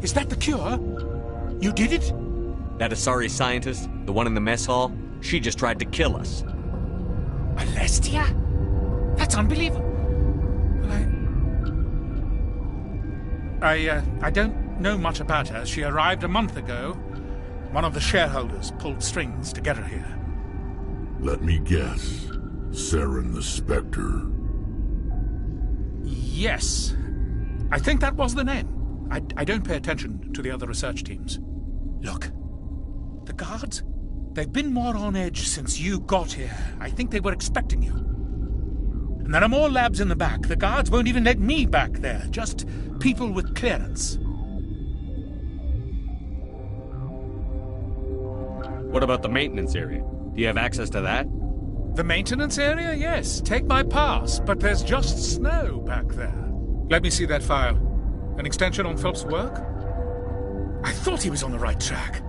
Is that the cure? You did it? That Asari scientist, the one in the mess hall, she just tried to kill us. Alestia? That's unbelievable. Well, I don't know much about her. She arrived a month ago. One of the shareholders pulled strings to get her here. Let me guess. Saren the Spectre. Yes. I think that was the name. I don't pay attention to the other research teams. Look, the guards, they've been more on edge since you got here. I think they were expecting you. And there are more labs in the back. The guards won't even let me back there, just people with clearance. What about the maintenance area? Do you have access to that? The maintenance area? Yes. Take my pass, but there's just snow back there. Let me see that file. An extension on Phelps' work? I thought he was on the right track.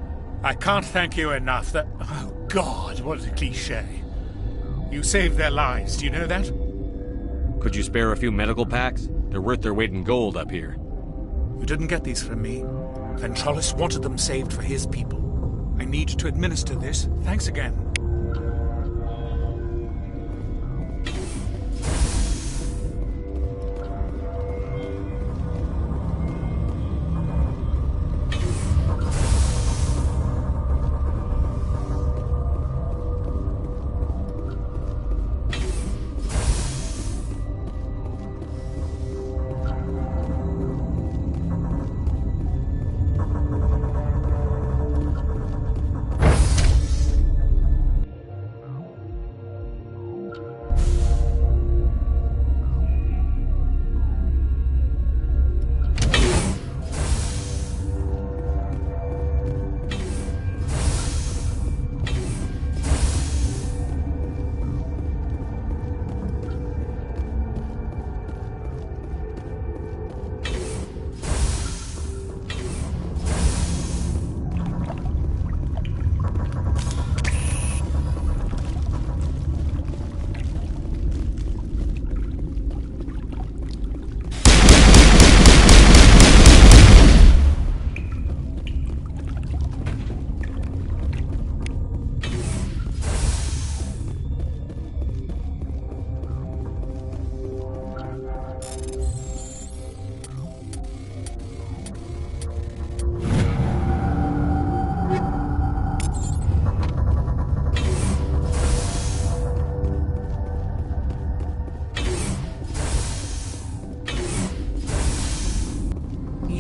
I can't thank you enough that... Oh, God, what a cliché. You saved their lives, do you know that? Could you spare a few medical packs? They're worth their weight in gold up here. You didn't get these from me. Ventralis wanted them saved for his people. I need to administer this. Thanks again.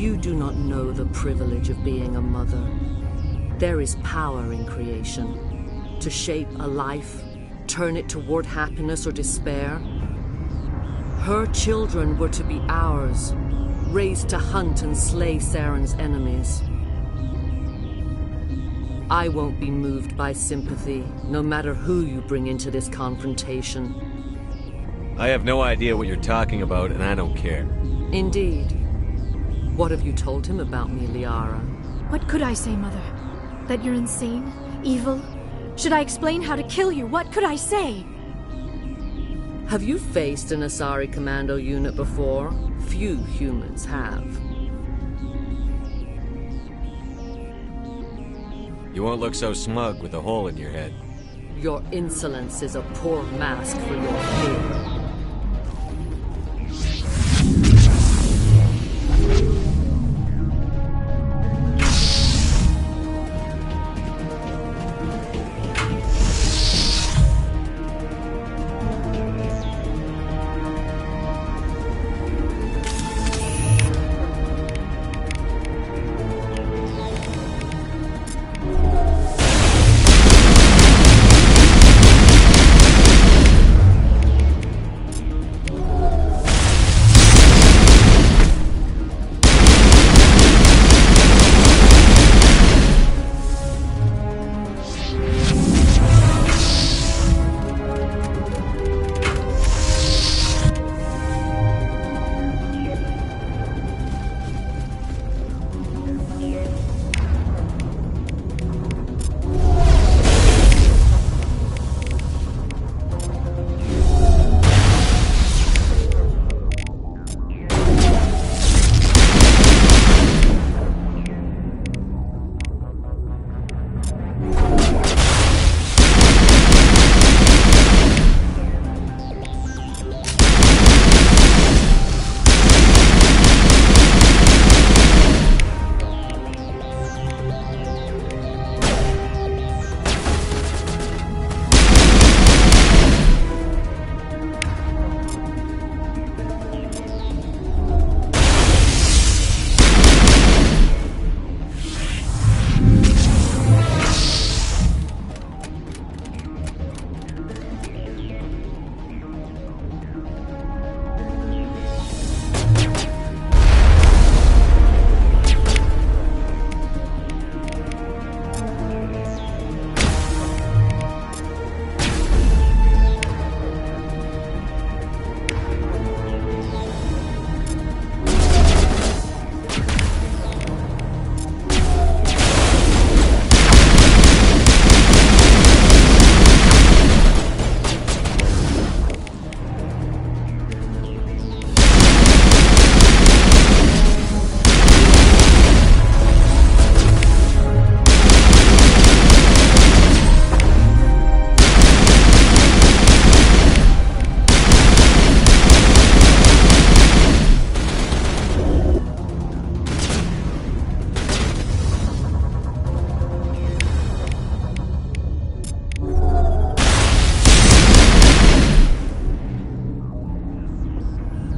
You do not know the privilege of being a mother. There is power in creation. To shape a life, turn it toward happiness or despair. Her children were to be ours, raised to hunt and slay Saren's enemies. I won't be moved by sympathy, no matter who you bring into this confrontation. I have no idea what you're talking about, and I don't care. Indeed. What have you told him about me, Liara? What could I say, Mother? That you're insane? Evil? Should I explain how to kill you? What could I say? Have you faced an Asari commando unit before? Few humans have. You won't look so smug with a hole in your head. Your insolence is a poor mask for your fear.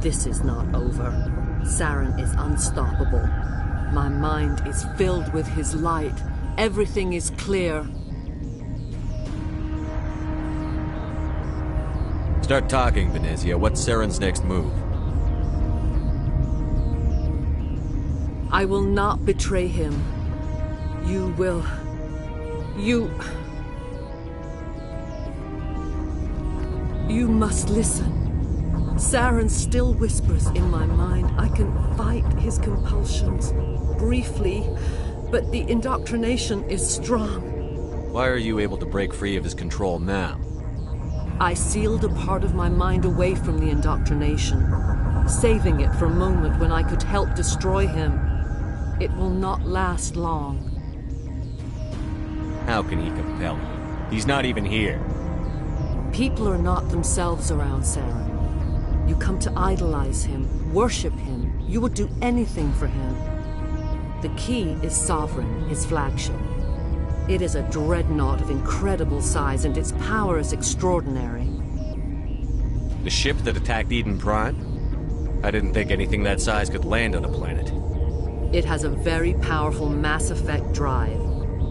This is not over. Saren is unstoppable. My mind is filled with his light. Everything is clear. Start talking, Venezia. What's Saren's next move? I will not betray him. You will... You must listen. Saren still whispers in my mind. I can fight his compulsions briefly, but the indoctrination is strong. Why are you able to break free of his control now? I sealed a part of my mind away from the indoctrination, saving it for a moment when I could help destroy him. It will not last long. How can he compel you? He's not even here. People are not themselves around Saren. You come to idolize him, worship him. You would do anything for him. The key is Sovereign, his flagship. It is a dreadnought of incredible size, and its power is extraordinary. The ship that attacked Eden Prime? I didn't think anything that size could land on a planet. It has a very powerful Mass Effect drive,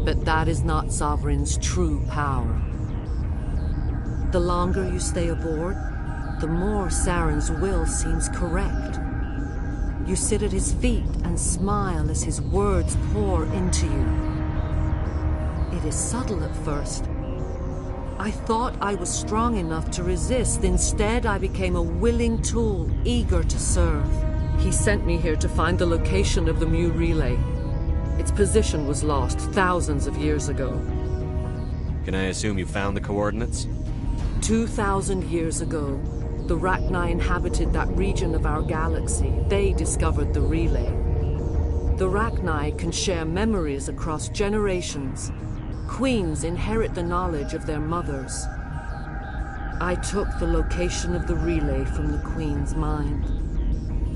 but that is not Sovereign's true power. The longer you stay aboard, the more Saren's will seems correct. You sit at his feet and smile as his words pour into you. It is subtle at first. I thought I was strong enough to resist. Instead, I became a willing tool, eager to serve. He sent me here to find the location of the Mu relay. Its position was lost thousands of years ago. Can I assume you found the coordinates? 2,000 years ago, the Rachni inhabited that region of our galaxy. They discovered the relay. The Rachni can share memories across generations. Queens inherit the knowledge of their mothers. I took the location of the relay from the Queen's mind.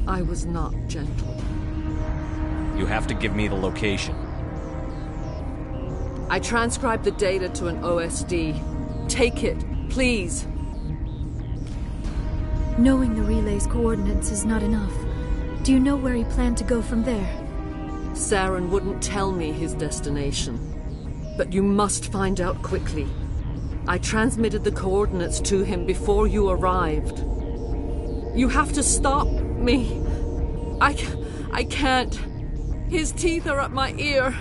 I was not gentle. You have to give me the location. I transcribed the data to an OSD. Take it, please. Knowing the relay's coordinates is not enough. Do you know where he planned to go from there? Saren wouldn't tell me his destination. But you must find out quickly. I transmitted the coordinates to him before you arrived. You have to stop me. I can't. His teeth are at my ear.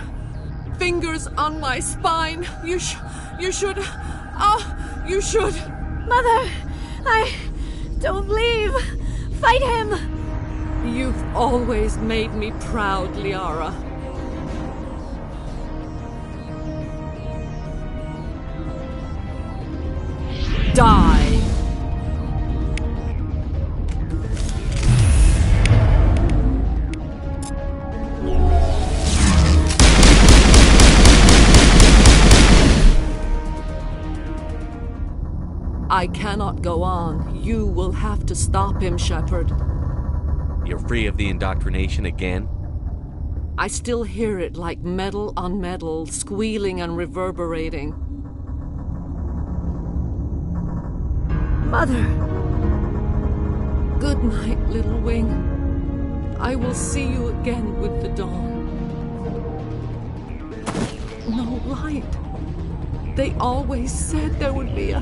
Fingers on my spine. You should. Oh, you should. Mother, don't leave. Fight him. You've always made me proud, Liara. Die. I cannot go on. You will have to stop him, Shepard. You're free of the indoctrination again? I still hear it like metal on metal, squealing and reverberating. Mother! Good night, little wing. I will see you again with the dawn. No light. They always said there would be a...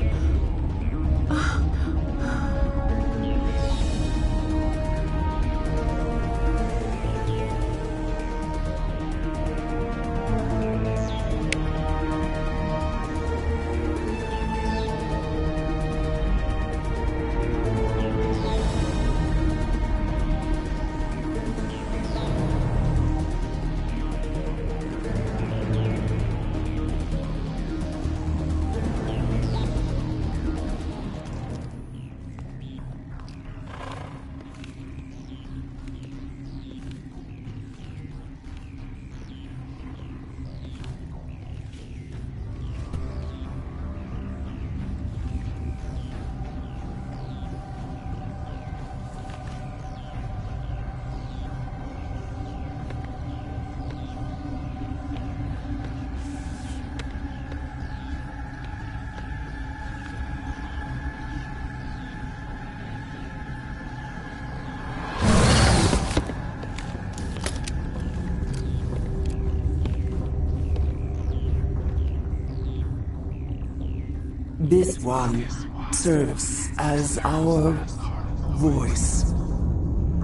This one serves as our voice.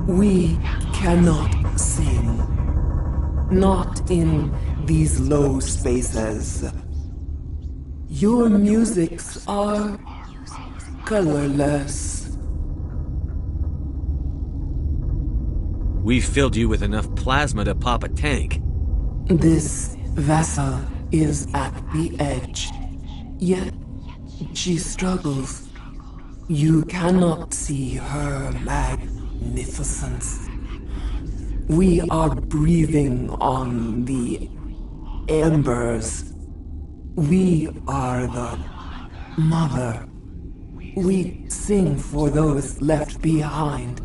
We cannot sing. Not in these low spaces. Your musics are colorless. We've filled you with enough plasma to pop a tank. This vessel is at the edge. Yet she struggles. You cannot see her magnificence. We are breathing on the embers. We are the mother. We sing for those left behind,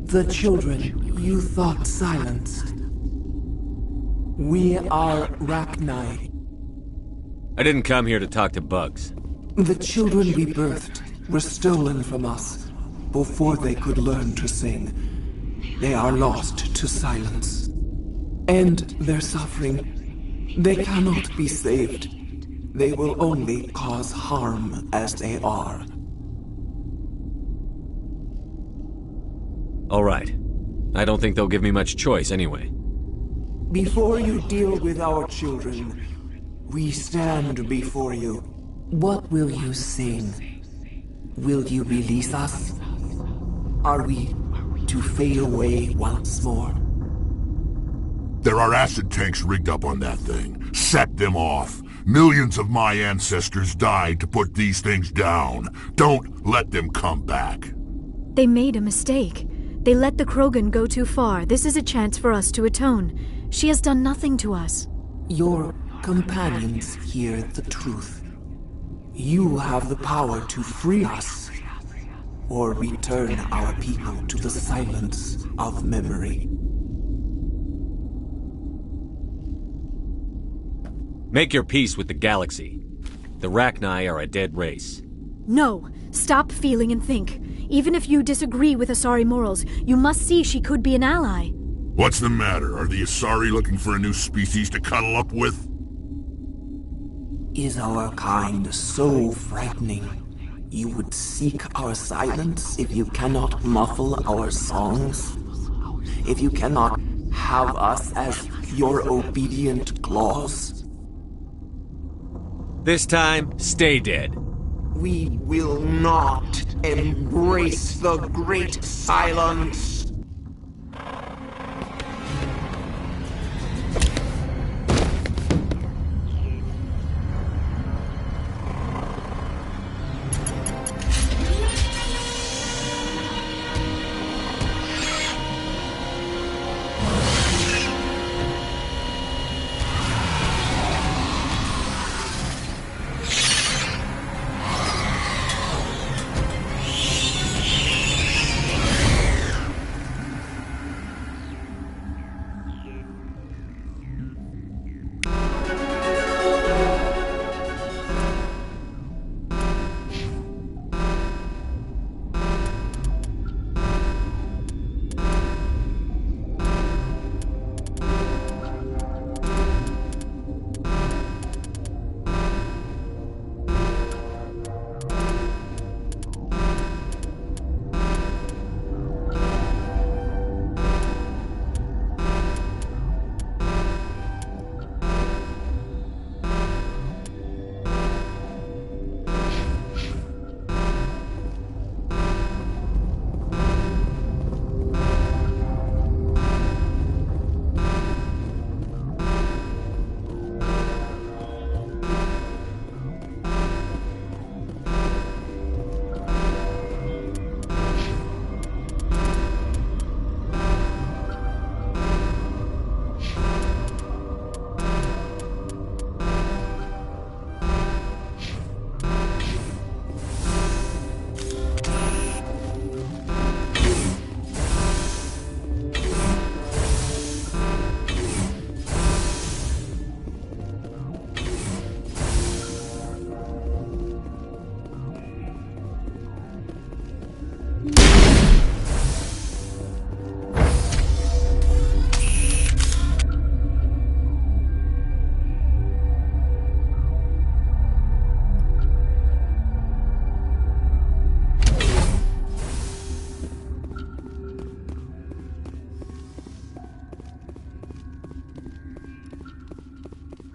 the children you thought silenced. We are Rachni. I didn't come here to talk to bugs. The children we birthed were stolen from us before they could learn to sing. They are lost to silence. End their suffering. They cannot be saved. They will only cause harm as they are. All right. I don't think they'll give me much choice anyway. Before you deal with our children, we stand before you. What will you sing? Will you release us? Are we to fade away once more? There are acid tanks rigged up on that thing. Set them off. Millions of my ancestors died to put these things down. Don't let them come back. They made a mistake. They let the Krogan go too far. This is a chance for us to atone. She has done nothing to us. Your companions hear the truth. You have the power to free us, or return our people to the silence of memory. Make your peace with the galaxy. The Rachni are a dead race. No. Stop feeling and think. Even if you disagree with Asari morals, you must see she could be an ally. What's the matter? Are the Asari looking for a new species to cuddle up with? Is our kind so frightening? You would seek our silence if you cannot muffle our songs? If you cannot have us as your obedient claws? This time, stay dead. We will not embrace the great silence.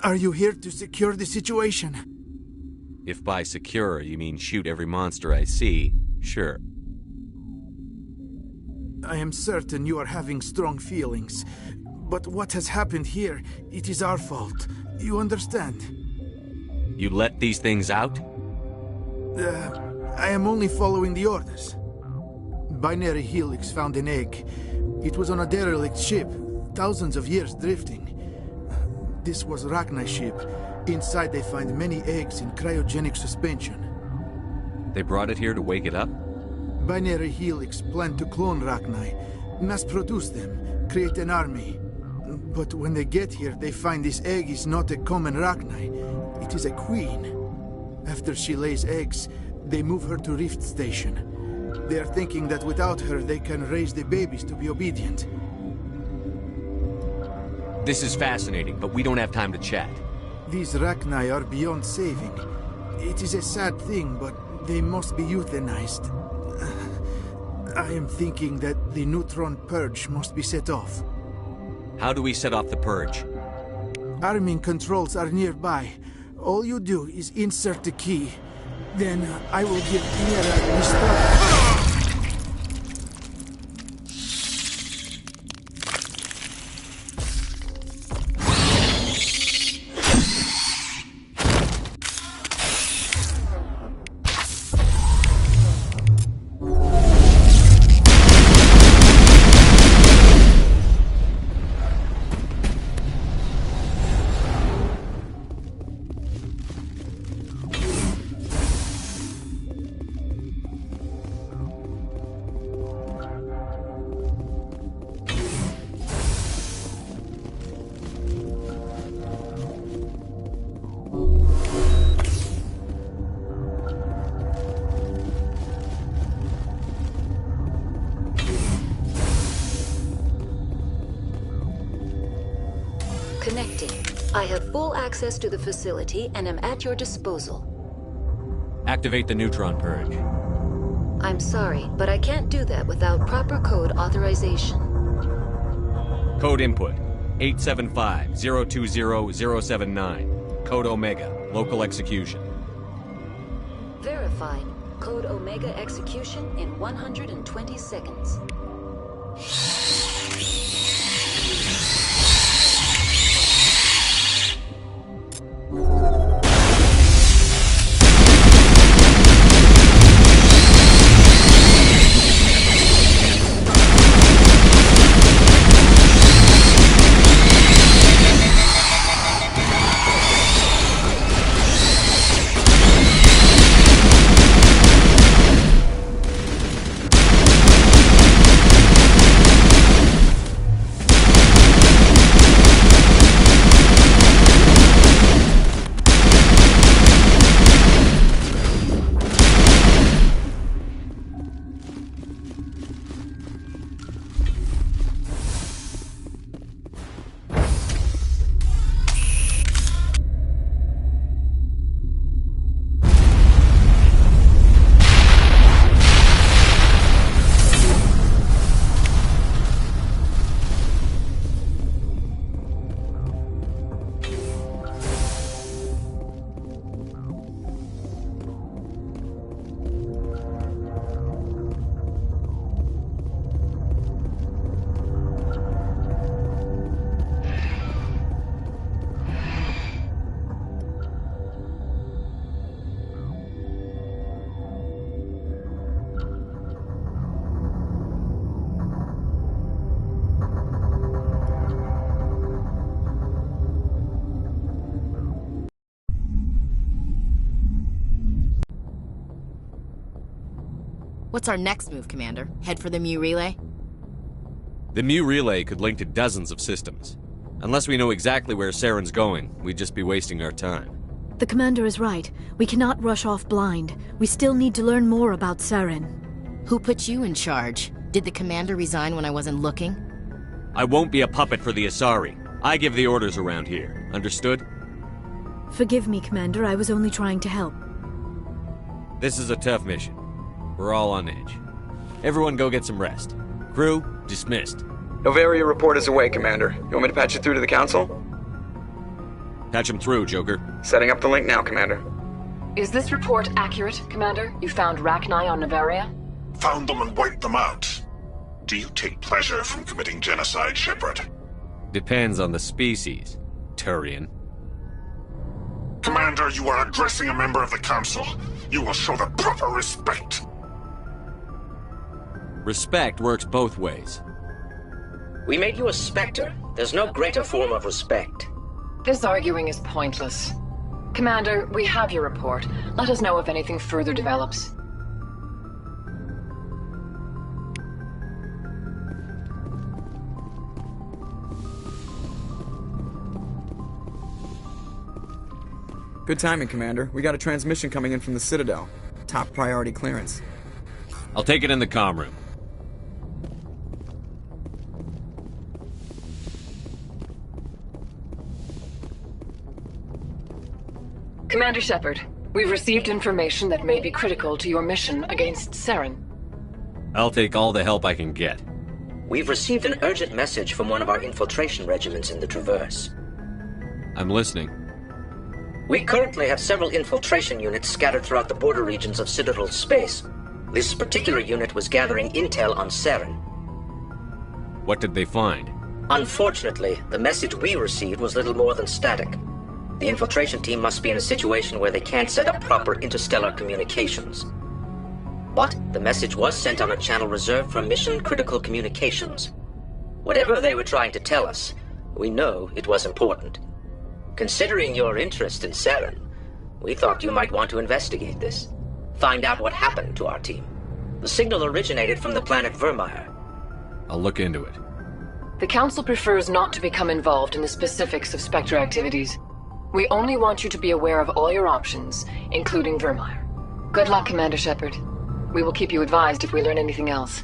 Are you here to secure the situation? If by secure you mean shoot every monster I see, sure. I am certain you are having strong feelings. But what has happened here, it is our fault. You understand? You let these things out? I am only following the orders. Binary Helix found an egg. It was on a derelict ship, thousands of years drifting. This was Rachni's ship. Inside they find many eggs in cryogenic suspension. They brought it here to wake it up? Binary Helix planned to clone Rachni, mass-produce them, create an army. But when they get here, they find this egg is not a common Rachni. It is a queen. After she lays eggs, they move her to Rift Station. They are thinking that without her, they can raise the babies to be obedient. This is fascinating, but we don't have time to chat. These Rachni are beyond saving. It is a sad thing, but they must be euthanized. I am thinking that the neutron purge must be set off. How do we set off the purge? Arming controls are nearby. All you do is insert the key. Then I will give YEEEER the start. Connecting. I have full access to the facility and am at your disposal. Activate the neutron purge. I'm sorry, but I can't do that without proper code authorization. Code input 875-020-079. Code Omega. Local execution. Verified. Code Omega execution in 120 seconds. What's our next move, Commander? Head for the Mu Relay? The Mu Relay could link to dozens of systems. Unless we know exactly where Saren's going, we'd just be wasting our time. The Commander is right. We cannot rush off blind. We still need to learn more about Saren. Who put you in charge? Did the Commander resign when I wasn't looking? I won't be a puppet for the Asari. I give the orders around here. Understood? Forgive me, Commander. I was only trying to help. This is a tough mission. We're all on edge. Everyone go get some rest. Crew, dismissed. Novaria report is away, Commander. You want me to patch it through to the Council? Patch him through, Joker. Setting up the link now, Commander. Is this report accurate, Commander? You found Rachni on Novaria? Found them and wiped them out. Do you take pleasure from committing genocide, Shepard? Depends on the species, Turian. Commander, you are addressing a member of the Council. You will show the proper respect. Respect works both ways. We made you a Spectre. There's no greater form of respect. This arguing is pointless. Commander, we have your report. Let us know if anything further develops. Good timing, Commander. We got a transmission coming in from the Citadel. Top priority clearance. I'll take it in the comm room. Commander Shepard, we've received information that may be critical to your mission against Saren. I'll take all the help I can get. We've received an urgent message from one of our infiltration regiments in the Traverse. I'm listening. We currently have several infiltration units scattered throughout the border regions of Citadel space. This particular unit was gathering intel on Saren. What did they find? Unfortunately, the message we received was little more than static. The infiltration team must be in a situation where they can't set up proper interstellar communications. But the message was sent on a channel reserved for mission-critical communications. Whatever they were trying to tell us, we know it was important. Considering your interest in Saren, we thought you might want to investigate this. Find out what happened to our team. The signal originated from the planet Vermeer. I'll look into it. The Council prefers not to become involved in the specifics of Spectre activities. We only want you to be aware of all your options, including Vermeer. Good luck, Commander Shepard. We will keep you advised if we learn anything else.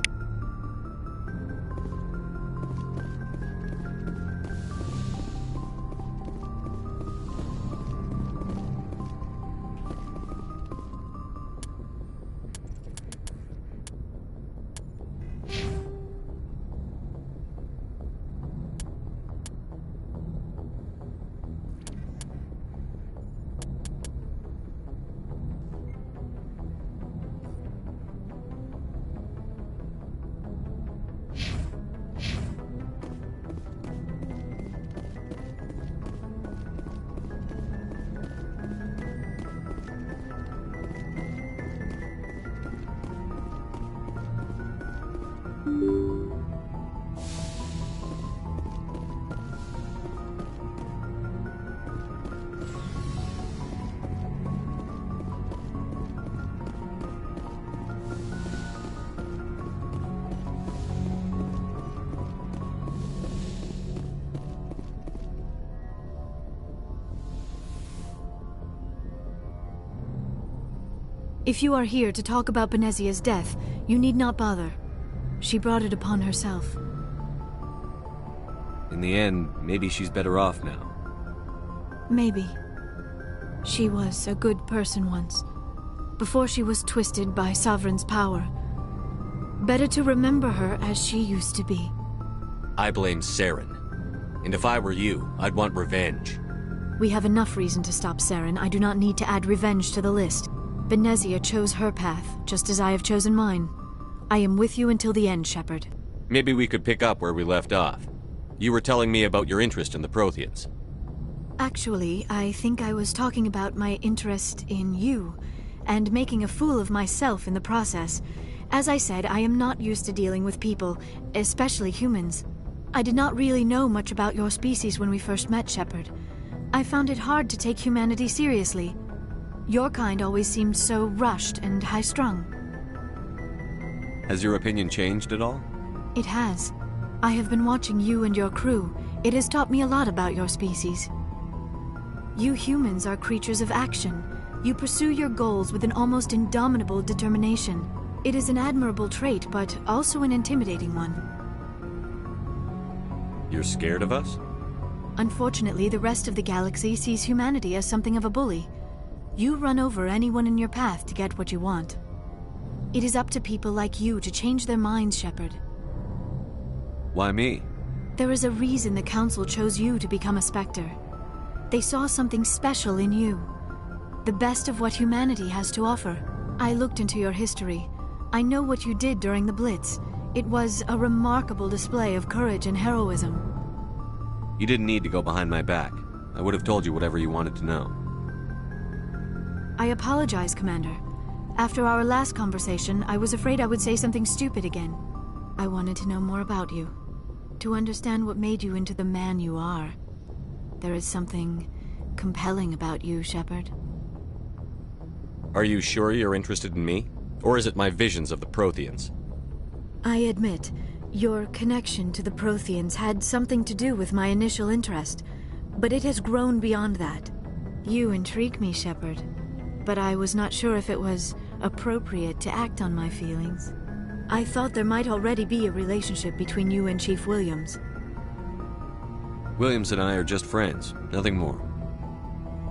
If you are here to talk about Benezia's death, you need not bother. She brought it upon herself. In the end, maybe she's better off now. Maybe. She was a good person once, before she was twisted by Sovereign's power. Better to remember her as she used to be. I blame Saren. And if I were you, I'd want revenge. We have enough reason to stop Saren. I do not need to add revenge to the list. Benezia chose her path, just as I have chosen mine. I am with you until the end, Shepard. Maybe we could pick up where we left off. You were telling me about your interest in the Protheans. Actually, I think I was talking about my interest in you, and making a fool of myself in the process. As I said, I am not used to dealing with people, especially humans. I did not really know much about your species when we first met, Shepard. I found it hard to take humanity seriously. Your kind always seemed so rushed and high-strung. Has your opinion changed at all? It has. I have been watching you and your crew. It has taught me a lot about your species. You humans are creatures of action. You pursue your goals with an almost indomitable determination. It is an admirable trait, but also an intimidating one. You're scared of us? Unfortunately, the rest of the galaxy sees humanity as something of a bully. You run over anyone in your path to get what you want. It is up to people like you to change their minds, Shepard. Why me? There is a reason the Council chose you to become a Spectre. They saw something special in you. The best of what humanity has to offer. I looked into your history. I know what you did during the Blitz. It was a remarkable display of courage and heroism. You didn't need to go behind my back. I would have told you whatever you wanted to know. I apologize, Commander. After our last conversation, I was afraid I would say something stupid again. I wanted to know more about you. To understand what made you into the man you are. There is something compelling about you, Shepard. Are you sure you're interested in me? Or is it my visions of the Protheans? I admit, your connection to the Protheans had something to do with my initial interest, but it has grown beyond that. You intrigue me, Shepard, but I was not sure if it was appropriate to act on my feelings. I thought there might already be a relationship between you and Chief Williams. Williams and I are just friends, nothing more.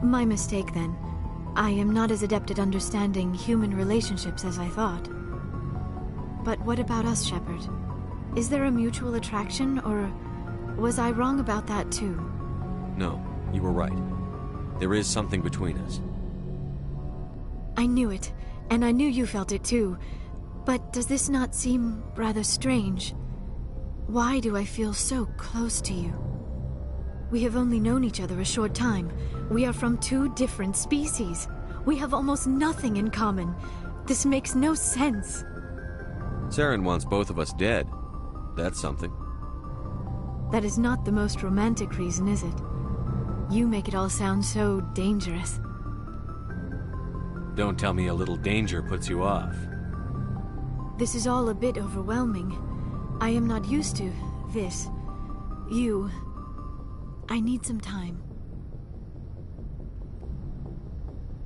My mistake, then. I am not as adept at understanding human relationships as I thought. But what about us, Shepard? Is there a mutual attraction, or was I wrong about that too? No, you were right. There is something between us. I knew it, and I knew you felt it too. But does this not seem rather strange? Why do I feel so close to you? We have only known each other a short time. We are from two different species. We have almost nothing in common. This makes no sense. Saren wants both of us dead. That's something. That is not the most romantic reason, is it? You make it all sound so dangerous. Don't tell me a little danger puts you off. This is all a bit overwhelming. I am not used to this. You... I need some time.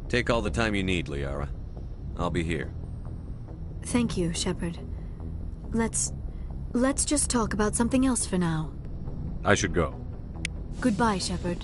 Take all the time you need, Liara. I'll be here. Thank you, Shepard. Let's just talk about something else for now. I should go. Goodbye, Shepard.